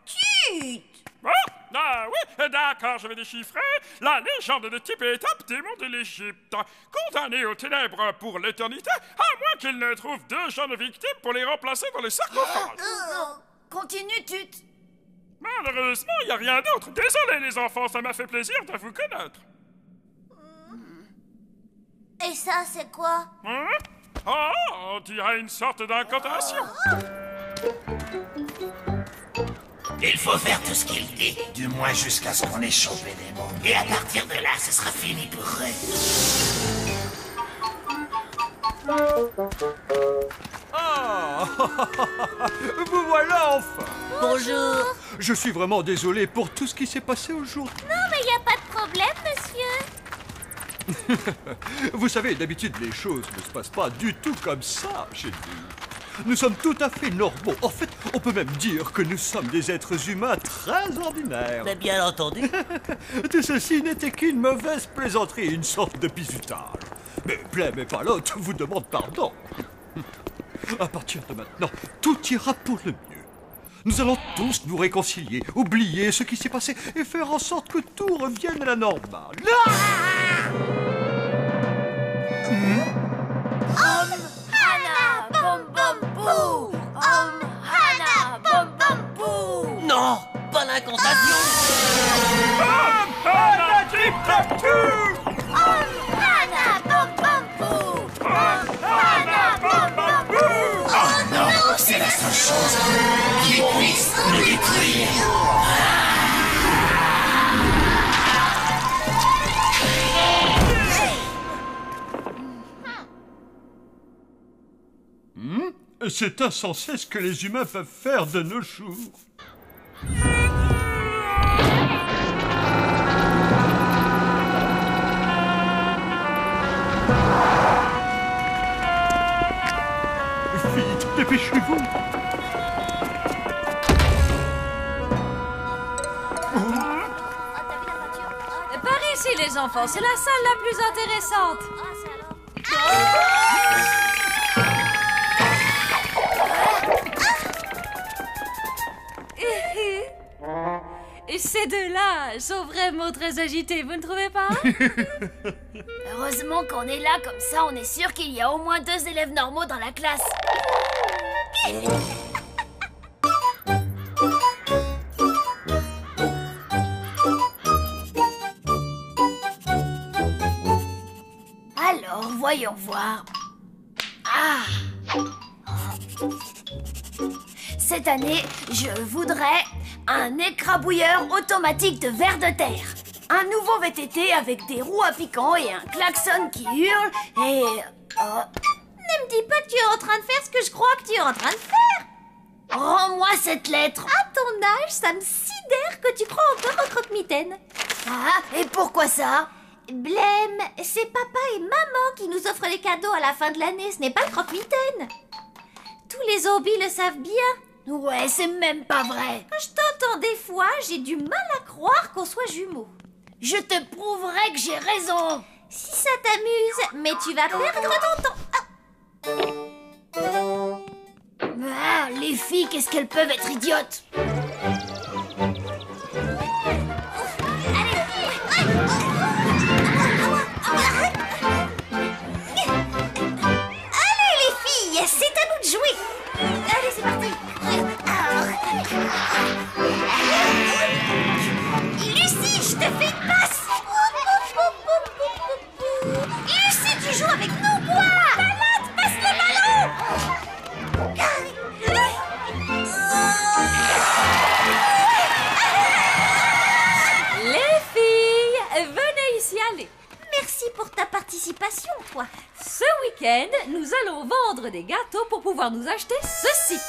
Chut! Oh, ah oui, d'accord, je vais déchiffrer. La légende de Tip et Top, démon de l'Égypte. Condamné aux ténèbres pour l'éternité, à moins qu'il ne trouve deux jeunes victimes pour les remplacer dans les sarcophages. Continue, Tut. Malheureusement, il n'y a rien d'autre. Désolé, les enfants, ça m'a fait plaisir de vous connaître. Et ça, c'est quoi? Hein? Oh, on dirait une sorte d'incantation. Il faut faire tout ce qu'il dit, du moins jusqu'à ce qu'on ait chopé des mots. Et à partir de là, ce sera fini pour eux. Ah! Vous voilà enfin! Bonjour! Je suis vraiment désolé pour tout ce qui s'est passé aujourd'hui. Non, mais il n'y a pas de problème, monsieur. Vous savez, d'habitude, les choses ne se passent pas du tout comme ça chez nous. Nous sommes tout à fait normaux. En fait, on peut même dire que nous sommes des êtres humains très ordinaires. Mais bien entendu. Tout ceci n'était qu'une mauvaise plaisanterie, une sorte de bizutage. Mais Blême et Palotte vous demandent pardon. À partir de maintenant, tout ira pour le mieux. Nous allons tous nous réconcilier, oublier ce qui s'est passé et faire en sorte que tout revienne à la normale. Hana, bom bom pou. Hana, bom bom pou. Non, pas l'incantation. Hana, Tip Top Two. Hana, bom bom pou. Hana, bom bom pou. Oh non, c'est la seule chose qui puisse nous détruire. C'est insensé ce que les humains peuvent faire de nos jours. Vite, dépêchez-vous. Par ici, les enfants, c'est la salle la plus intéressante. Et ces deux-là sont vraiment très agités, vous ne trouvez pas? Heureusement qu'on est là, comme ça on est sûr qu'il y a au moins 2 élèves normaux dans la classe. Alors, voyons voir. Ah! Cette année, je voudrais un écrabouilleur automatique de vers de terre. Un nouveau VTT avec des roues à piquant et un klaxon qui hurle et... Ne me dis pas que tu es en train de faire ce que je crois que tu es en train de faire. Rends-moi cette lettre. À ton âge, ça me sidère que tu crois encore au croque-mitaine. Ah, et pourquoi ça? Blême, c'est papa et maman qui nous offrent les cadeaux à la fin de l'année, ce n'est pas le croque-mitaine. Tous les zombies le savent bien. Ouais, c'est même pas vrai. Quand je t'entends des fois, j'ai du mal à croire qu'on soit jumeaux. Je te prouverai que j'ai raison. Si ça t'amuse, mais tu vas perdre ton temps. filles, qu'est-ce qu'elles peuvent être idiotes. Allez les filles, c'est à nous de jouer. Allez, c'est parti. Lucie, je te fais une passe. Lucie, tu joues avec nous, quoi. Malade, passe le ballon. Les filles, venez ici, allez. Merci pour ta participation, toi. Ce week-end, nous allons vendre des gâteaux pour pouvoir nous acheter ceci.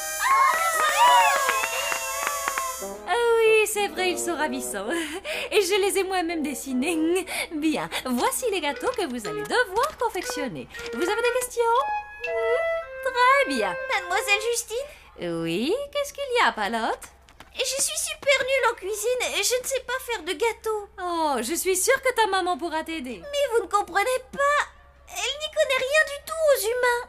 Ah oui, c'est vrai, ils sont ravissants. Et je les ai moi-même dessinés. Bien, voici les gâteaux que vous allez devoir confectionner. Vous avez des questions? Très bien. Mademoiselle Justine? Oui, qu'est-ce qu'il y a, Palotte? Je suis super nulle en cuisine et je ne sais pas faire de gâteaux. Oh, je suis sûre que ta maman pourra t'aider. Mais vous ne comprenez pas. Elle n'y connaît rien du tout aux humains.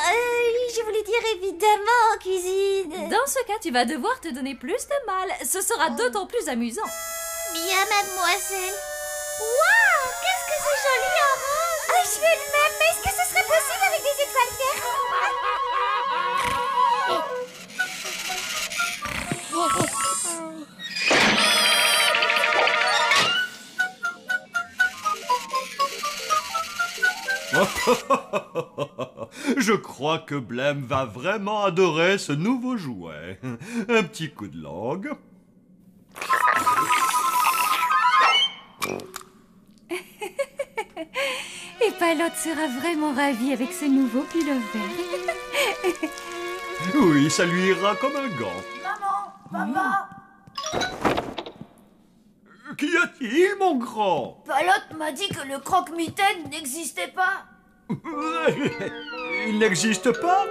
Oui, je voulais dire évidemment en cuisine. Dans ce cas, tu vas devoir te donner plus de mal. Ce sera d'autant plus amusant. Bien, mademoiselle. Waouh, qu'est-ce que c'est joli en rose. Ah, je veux le même, mais est-ce que ce serait possible avec des étoiles vertes? Je crois que Blême va vraiment adorer ce nouveau jouet. Un petit coup de langue. Et Palotte sera vraiment ravie avec ce nouveau pull-over. Oui, ça lui ira comme un gant. Maman, papa. Qu'y a-t-il, mon grand? Palotte m'a dit que le croque-mitaine n'existait pas. Il n'existe pas?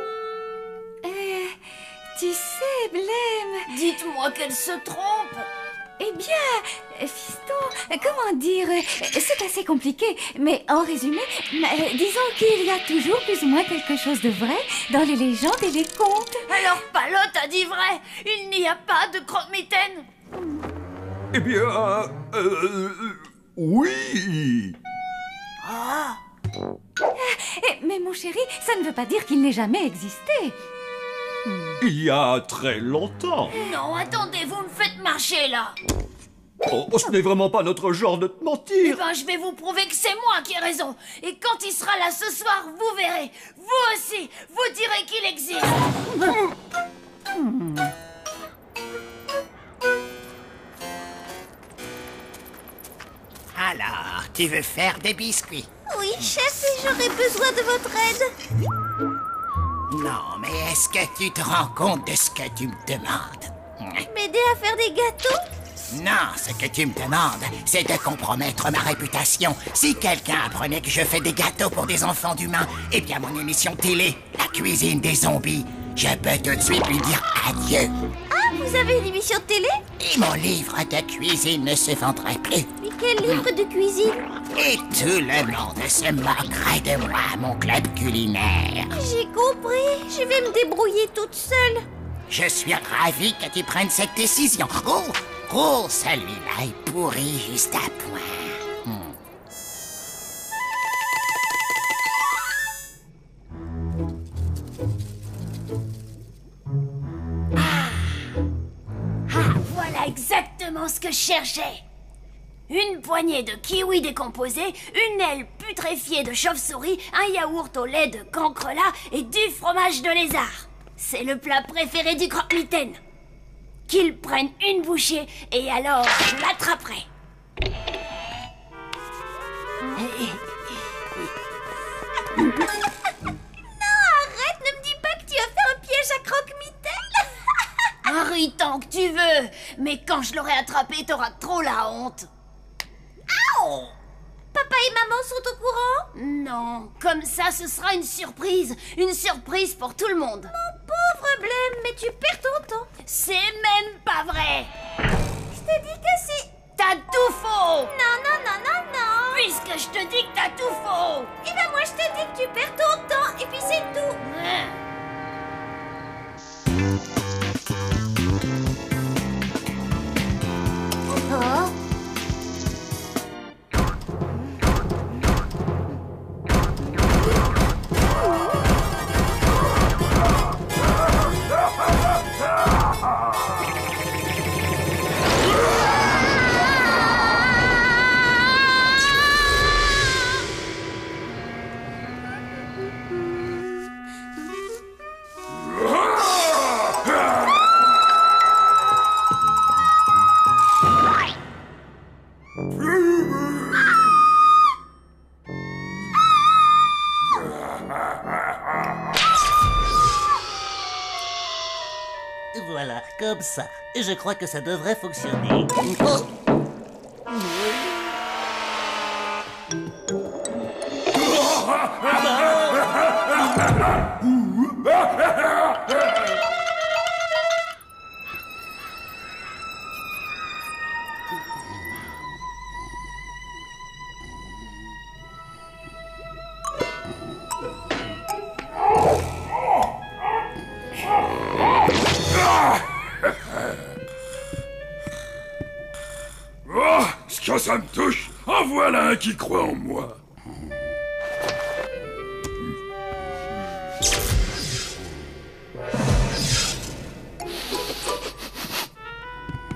Tu sais, Blême... Dites-moi qu'elle se trompe. Eh bien, fiston, comment dire... C'est assez compliqué, mais en résumé, disons qu'il y a toujours plus ou moins quelque chose de vrai dans les légendes et les contes. Alors Palotte a dit vrai. Il n'y a pas de croque-mitaine. Eh bien, oui. Ah. Mais mon chéri, ça ne veut pas dire qu'il n'ait jamais existé. Il y a très longtemps. Non, attendez, vous me faites marcher là. Oh, ce n'est vraiment pas notre genre de te Eh mentir. ben, je vais vous prouver que c'est moi qui ai raison. Et quand il sera là ce soir, vous verrez. Vous aussi, vous direz qu'il existe. Alors, tu veux faire des biscuits? Oui, chef, et j'aurais besoin de votre aide. Non, mais est-ce que tu te rends compte de ce que tu me demandes? M'aider à faire des gâteaux? Non, ce que tu me demandes, c'est de compromettre ma réputation. Si quelqu'un apprenait que je fais des gâteaux pour des enfants d'humains, eh bien mon émission télé, La cuisine des zombies, je peux tout de suite lui dire adieu. Ah, vous avez une émission de télé? Et mon livre de cuisine ne se vendrait plus. Mais quel livre de cuisine? Et tout le monde se moquerait de moi, mon club culinaire. J'ai compris, je vais me débrouiller toute seule. Je suis ravi que tu prennes cette décision. Oh, celui-là est pourri juste à point. Voilà exactement ce que je cherchais. Une poignée de kiwis décomposés, une aile putréfiée de chauve-souris, un yaourt au lait de cancrelat et du fromage de lézard. C'est le plat préféré du croque-mitaine. Qu'il prenne une bouchée et alors je l'attraperai. Non, arrête, ne me dis pas que tu as fait un piège à croque-mitaine. Ris tant que tu veux, mais quand je l'aurai attrapé, t'auras trop la honte. Aouh! Papa et maman sont au courant? Non, comme ça ce sera une surprise pour tout le monde. Mon pauvre Blême, mais tu perds ton temps. C'est même pas vrai. Je te dis que si. T'as tout faux. Non. Puisque je te dis que t'as tout faux. Eh ben moi je te dis que tu perds ton temps et puis c'est tout. Oh. Voilà, comme ça. Je crois que ça devrait fonctionner. Oh. Oh, ce que ça me touche, en voilà un qui croit en moi.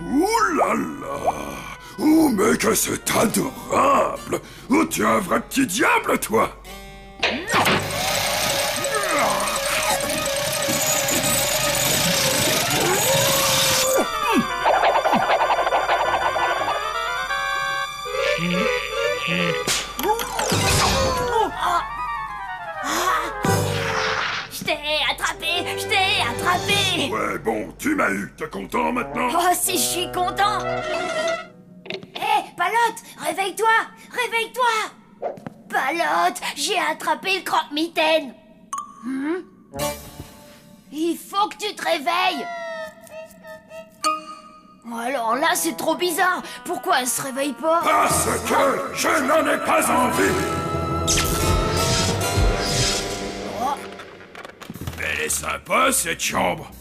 Ouh là là! Oh, mais que c'est adorable! Oh, tu es un vrai petit diable, toi! Je t'ai attrapé! Je t'ai attrapé! Ouais, bon, tu m'as eu. T'es content maintenant? Oh, si je suis content! Hé, Palote, réveille-toi! Réveille-toi! Palote, j'ai attrapé le croque-mitaine! Il faut que tu te réveilles! Alors là, c'est trop bizarre! Pourquoi elle se réveille pas? Parce que je n'en ai pas envie! Elle est sympa, cette chambre.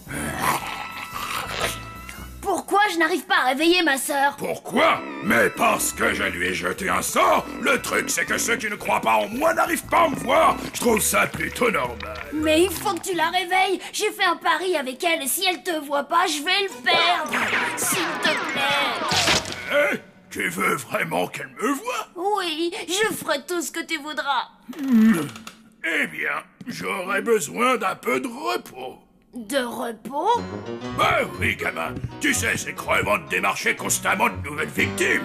Pourquoi je n'arrive pas à réveiller ma sœur? Pourquoi? Mais parce que je lui ai jeté un sort. Le truc, c'est que ceux qui ne croient pas en moi n'arrivent pas à me voir. Je trouve ça plutôt normal. Mais il faut que tu la réveilles! J'ai fait un pari avec elle et si elle te voit pas, je vais le perdre! S'il te plaît! Eh? Tu veux vraiment qu'elle me voie? Oui, je ferai tout ce que tu voudras. Eh bien, j'aurais besoin d'un peu de repos. De repos? Bah oui, gamin. Tu sais, c'est crevant de démarcher constamment de nouvelles victimes.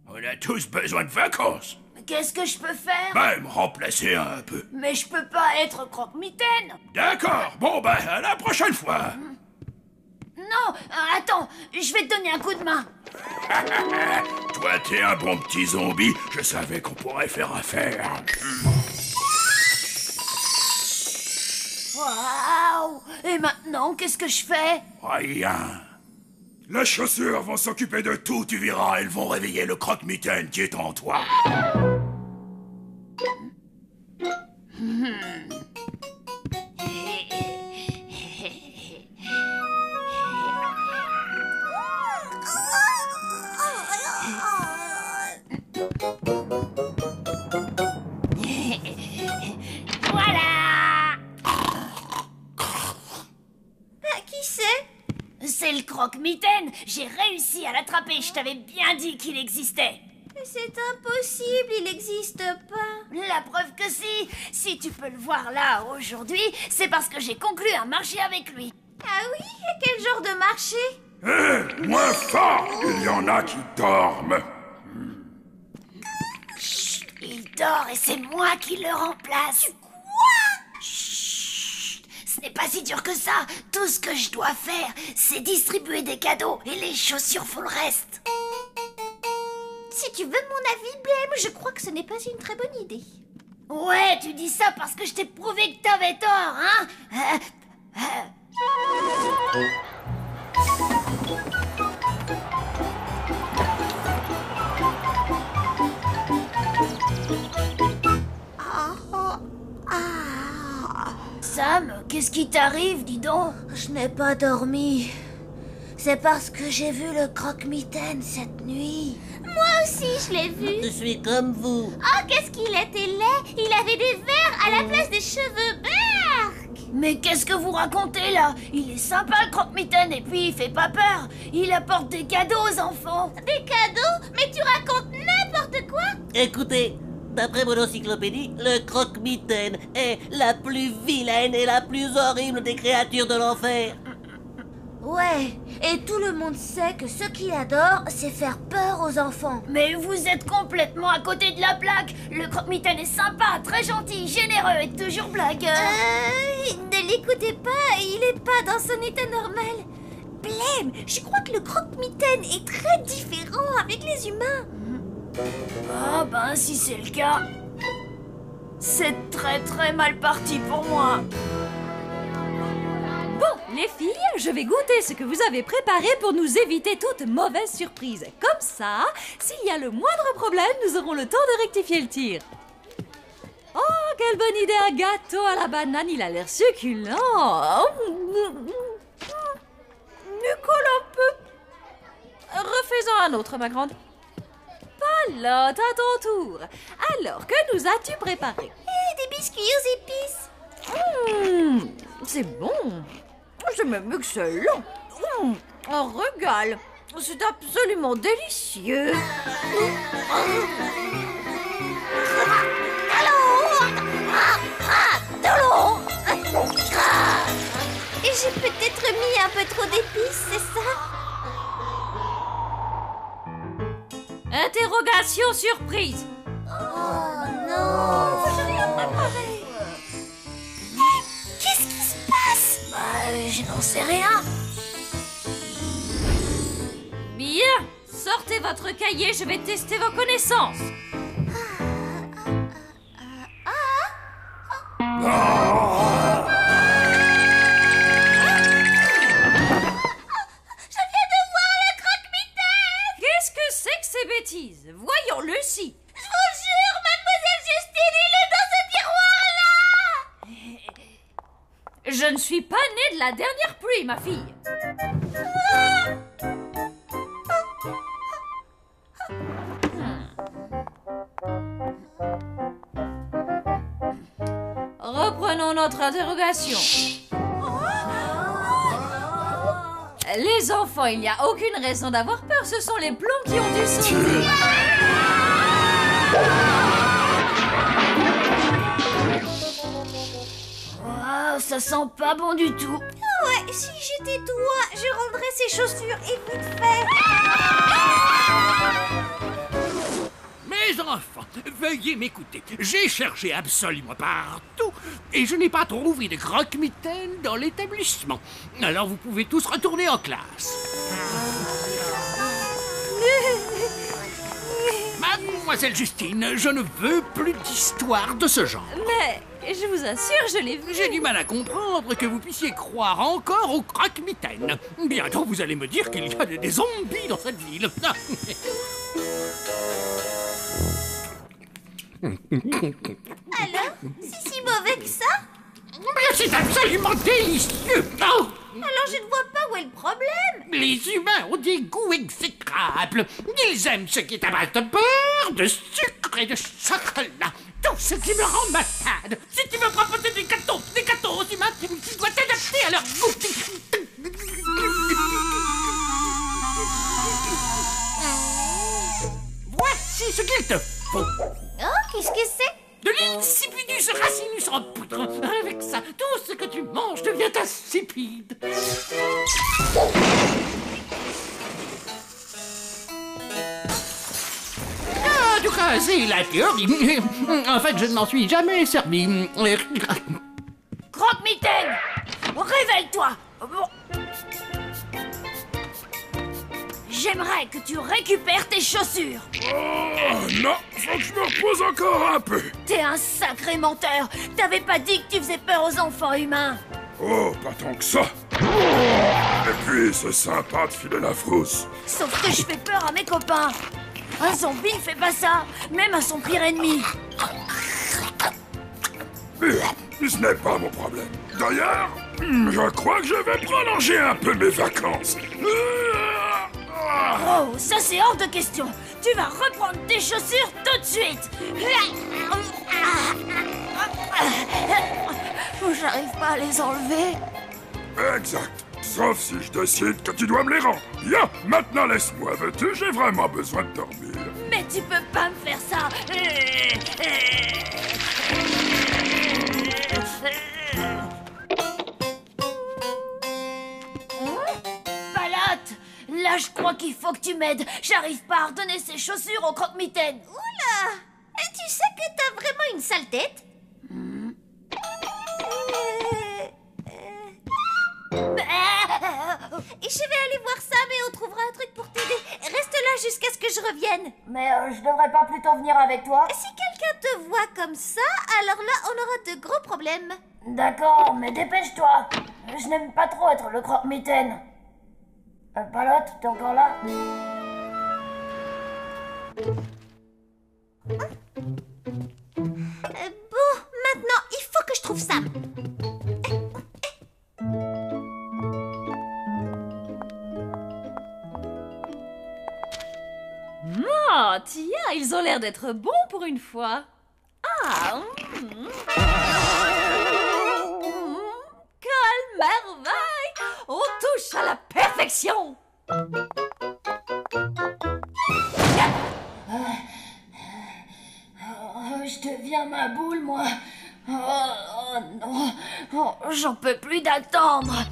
On a tous besoin de vacances. Qu'est-ce que je peux faire? Bah, me remplacer un peu. Mais je peux pas être croque-mitaine. D'accord. Bon, bah, à la prochaine fois. Non, attends, je vais te donner un coup de main. Toi, t'es un bon petit zombie. Je savais qu'on pourrait faire affaire. Waouh! Et maintenant, qu'est-ce que je fais? Rien. Les chaussures vont s'occuper de tout, tu verras. Elles vont réveiller le croque-mitaine qui est en toi. Voilà! Qui c'est? C'est le croque-mitaine! J'ai réussi à l'attraper, je t'avais bien dit qu'il existait! C'est impossible, il n'existe pas. La preuve que si! Si tu peux le voir là, aujourd'hui, c'est parce que j'ai conclu un marché avec lui. Ah oui? Et quel genre de marché? Hé, moins fort! Il y en a qui dorment. Chut, il dort et c'est moi qui le remplace. Quoi? Chut, ce n'est pas si dur que ça. Tout ce que je dois faire, c'est distribuer des cadeaux et les chaussures font le reste. Si tu veux mon avis, Blême, je crois que ce n'est pas une très bonne idée. Ouais, tu dis ça parce que je t'ai prouvé que t'avais tort, hein? Sam, qu'est-ce qui t'arrive, dis donc? Je n'ai pas dormi. C'est parce que j'ai vu le croque-mitaine cette nuit. Moi aussi, je l'ai vu. Je suis comme vous. Oh, qu'est-ce qu'il était laid. Il avait des verres à la place des cheveux berk. Mais qu'est-ce que vous racontez là? Il est sympa le croque-mitaine et puis il fait pas peur. Il apporte des cadeaux aux enfants. Des cadeaux? Mais tu racontes n'importe quoi. Écoutez, d'après mon encyclopédie, le croque-mitaine est la plus vilaine et la plus horrible des créatures de l'enfer. Ouais, et tout le monde sait que ce qu'il adore, c'est faire peur aux enfants. Mais vous êtes complètement à côté de la plaque. Le croque-mitaine est sympa, très gentil, généreux et toujours blagueur. Ne l'écoutez pas, il est pas dans son état normal. Blême, je crois que le croque-mitaine est très différent avec les humains. Ah ben si c'est le cas, c'est très très mal parti pour moi. Bon, les filles, je vais goûter ce que vous avez préparé pour nous éviter toute mauvaise surprise. Comme ça, s'il y a le moindre problème, nous aurons le temps de rectifier le tir. Oh, quelle bonne idée, un gâteau à la banane, il a l'air succulent. Nicole, un peu. Refaisons un autre, ma grande. Palotte, à ton tour. Alors, que nous as-tu préparé? Des biscuits aux épices. C'est bon. C'est même excellent. Un régal. C'est absolument délicieux. Et j'ai peut-être mis un peu trop d'épices, c'est ça? Interrogation surprise. Oh non, j'ai rien préparé. Qu'est-ce qui se passe? Je n'en sais rien. Bien, sortez votre cahier, je vais tester vos connaissances. Voyons-le si. Je vous jure, mademoiselle Justine, il est dans ce tiroir-là. Je ne suis pas née de la dernière pluie, ma fille. Reprenons notre interrogation. Les enfants, il n'y a aucune raison d'avoir peur, ce sont les plombs qui ont dû sauter. Wow, ça sent pas bon du tout. Ouais, si j'étais toi, je rendrais ces chaussures et vite fait. Mes enfants, veuillez m'écouter. J'ai cherché absolument partout et je n'ai pas trouvé de croque-mitaine dans l'établissement. Alors vous pouvez tous retourner en classe. Mademoiselle Justine, je ne veux plus d'histoire de ce genre. Mais je vous assure, je l'ai vu. J'ai du mal à comprendre que vous puissiez croire encore au croque-mitaine. Bientôt vous allez me dire qu'il y a des zombies dans cette ville. Alors, c'est si mauvais que ça? Mais c'est absolument délicieux. Oh, alors je ne vois pas où est le problème. les humains ont des goûts exécrables. Ils aiment ce qui est à base de beurre, de sucre et de chocolat. Tout ce qui me rend malade. Si tu veux proposer des gâteaux aux humains, tu dois t'adapter à leur goût. Voici ce qu'il te faut. Oh, qu'est-ce que c'est? De l'insipidus racinus en poudre. Avec ça, tout ce que tu manges devient insipide. En tout cas, c'est la théorie. En fait, je ne m'en suis jamais servi. Croque-mitaine, réveille-toi. J'aimerais que tu récupères tes chaussures. Oh non, faut que je me repose encore un peu. T'es un sacré menteur. T'avais pas dit que tu faisais peur aux enfants humains. Oh, pas tant que ça. Et puis, c'est sympa de filer la frousse. Sauf que je fais peur à mes copains. Un zombie ne fait pas ça, même à son pire ennemi. Ce n'est pas mon problème. D'ailleurs, je crois que je vais prolonger un peu mes vacances. Oh, ça c'est hors de question. Tu vas reprendre tes chaussures tout de suite. J'arrive pas à les enlever. Exact. Sauf si je décide que tu dois me les rendre. Bien, maintenant laisse-moi, veux-tu? J'ai vraiment besoin de dormir. Mais tu peux pas me faire ça. Palotte, là je crois qu'il faut que tu m'aides. J'arrive pas à redonner ces chaussures au croque-mitaine. Oula! Et tu sais que t'as vraiment une sale tête? Et je vais aller voir ça, mais on trouvera un truc pour t'aider. Reste là jusqu'à ce que je revienne. Mais je devrais pas plutôt venir avec toi? Si quelqu'un te voit comme ça, alors là, on aura de gros problèmes. D'accord, mais dépêche-toi. Je n'aime pas trop être le croque-mitaine. Palotte, t'es encore là? Bon, maintenant, il faut que je trouve Sam. Oh, tiens, ils ont l'air d'être bons pour une fois. Ah, quelle merveille! On touche à la perfection! Je deviens ma boule, moi. Oh non, j'en peux plus d'attendre.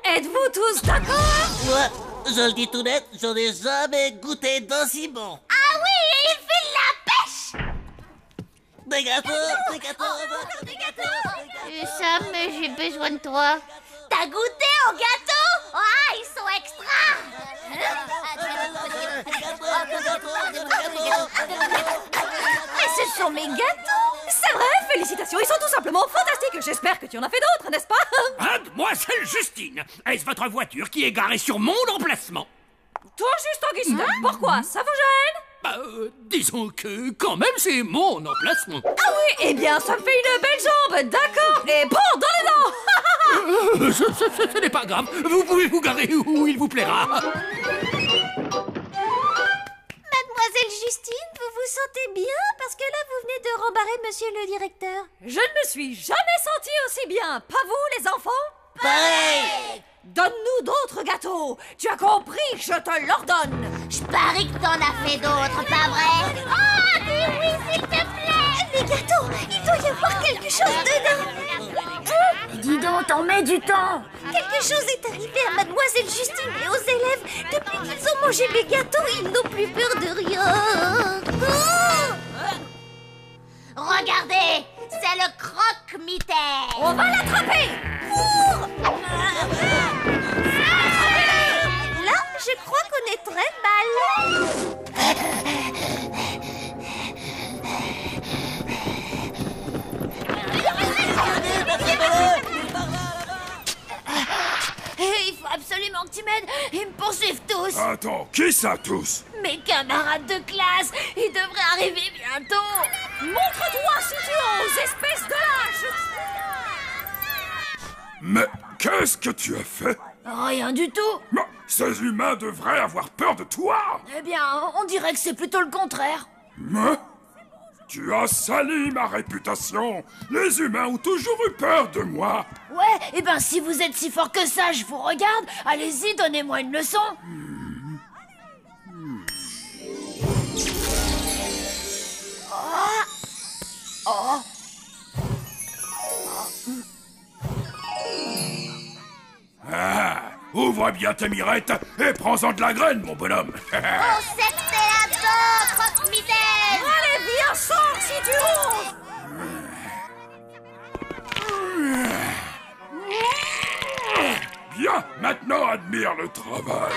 Êtes-vous tous d'accord? Moi, je le dis tout net, j'en ai jamais goûté d'aussi bon. Ah oui, et il fait la pêche! Des gâteaux, des gâteaux, des gâteaux. Sam, j'ai besoin de toi. T'as goûté au gâteau? Ah, ils sont extra! Mais ce sont mes gâteaux! C'est vrai, félicitations, ils sont tout simplement fantastiques. J'espère que tu en as fait d'autres, n'est-ce pas? Mademoiselle Justine, est-ce votre voiture qui est garée sur mon emplacement? Tout juste, Augustin. Pourquoi? Ça vous gêne? Disons que, quand même, c'est mon emplacement. Ah oui, eh bien, ça me fait une belle jambe, d'accord? Et bon, dans les dents! Ce n'est pas grave, vous pouvez vous garer où il vous plaira. Mademoiselle Justine, vous vous sentez bien? Parce que là, vous venez de rembarrer monsieur le directeur. Je ne me suis jamais sentie aussi bien. Pas vous, les enfants? Pareil! Donne-nous d'autres gâteaux. Tu as compris, je te l'ordonne. Je parie que t'en as fait d'autres, pas vrai? Oh, dis oui, s'il te plaît! Les gâteaux, il doit y avoir quelque chose dedans. Dis donc, t'en mets du temps. Quelque chose est arrivé à Mademoiselle Justine et aux élèves. Depuis qu'ils ont mangé mes gâteaux, ils n'ont plus peur de rien. Oh! Regardez, c'est le croque-mitaine. On va l'attraper. Là, je crois qu'on est très mal. Il faut absolument que tu m'aides. Ils me poursuivent tous. Attends, qui ça tous? Mes camarades de classe, ils devraient arriver bientôt. Montre-toi si tu oses, espèce de lâche. Mais qu'est-ce que tu as fait? Rien du tout. Ces humains devraient avoir peur de toi. Eh bien, on dirait que c'est plutôt le contraire. Mais tu as sali ma réputation. Les humains ont toujours eu peur de moi. Ouais, eh ben si vous êtes si fort que ça, je vous regarde. Allez-y, donnez-moi une leçon. Oh. Ah, ouvre bien tes mirettes et prends-en de la graine, mon bonhomme. On sait que t'es un bon croque-mitaine. Allez, viens, sors si tu oses. admire le travail.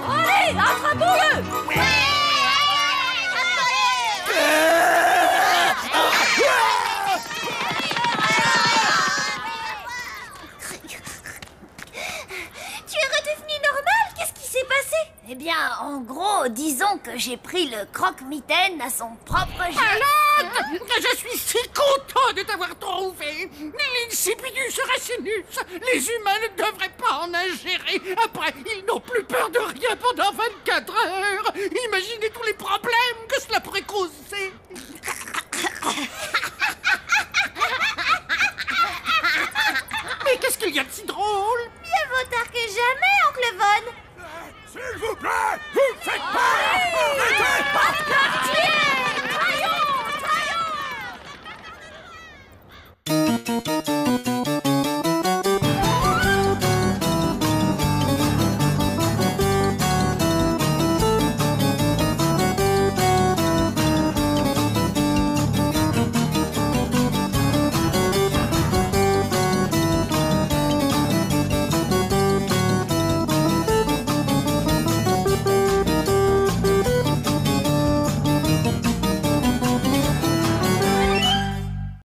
Allez, attrapons-le! Tu es redevenu normal? Qu'est-ce qui s'est passé? Eh bien, en gros, disons que j'ai pris le croque-mitaine à son propre jeu. Malade! Je suis si content de t'avoir trouvé! L'insipidus racinus! Les humains ne devraient pas en ingérer! Après, ils n'ont plus peur de rien pendant 24 heures! Imaginez tous les problèmes que cela pourrait causer!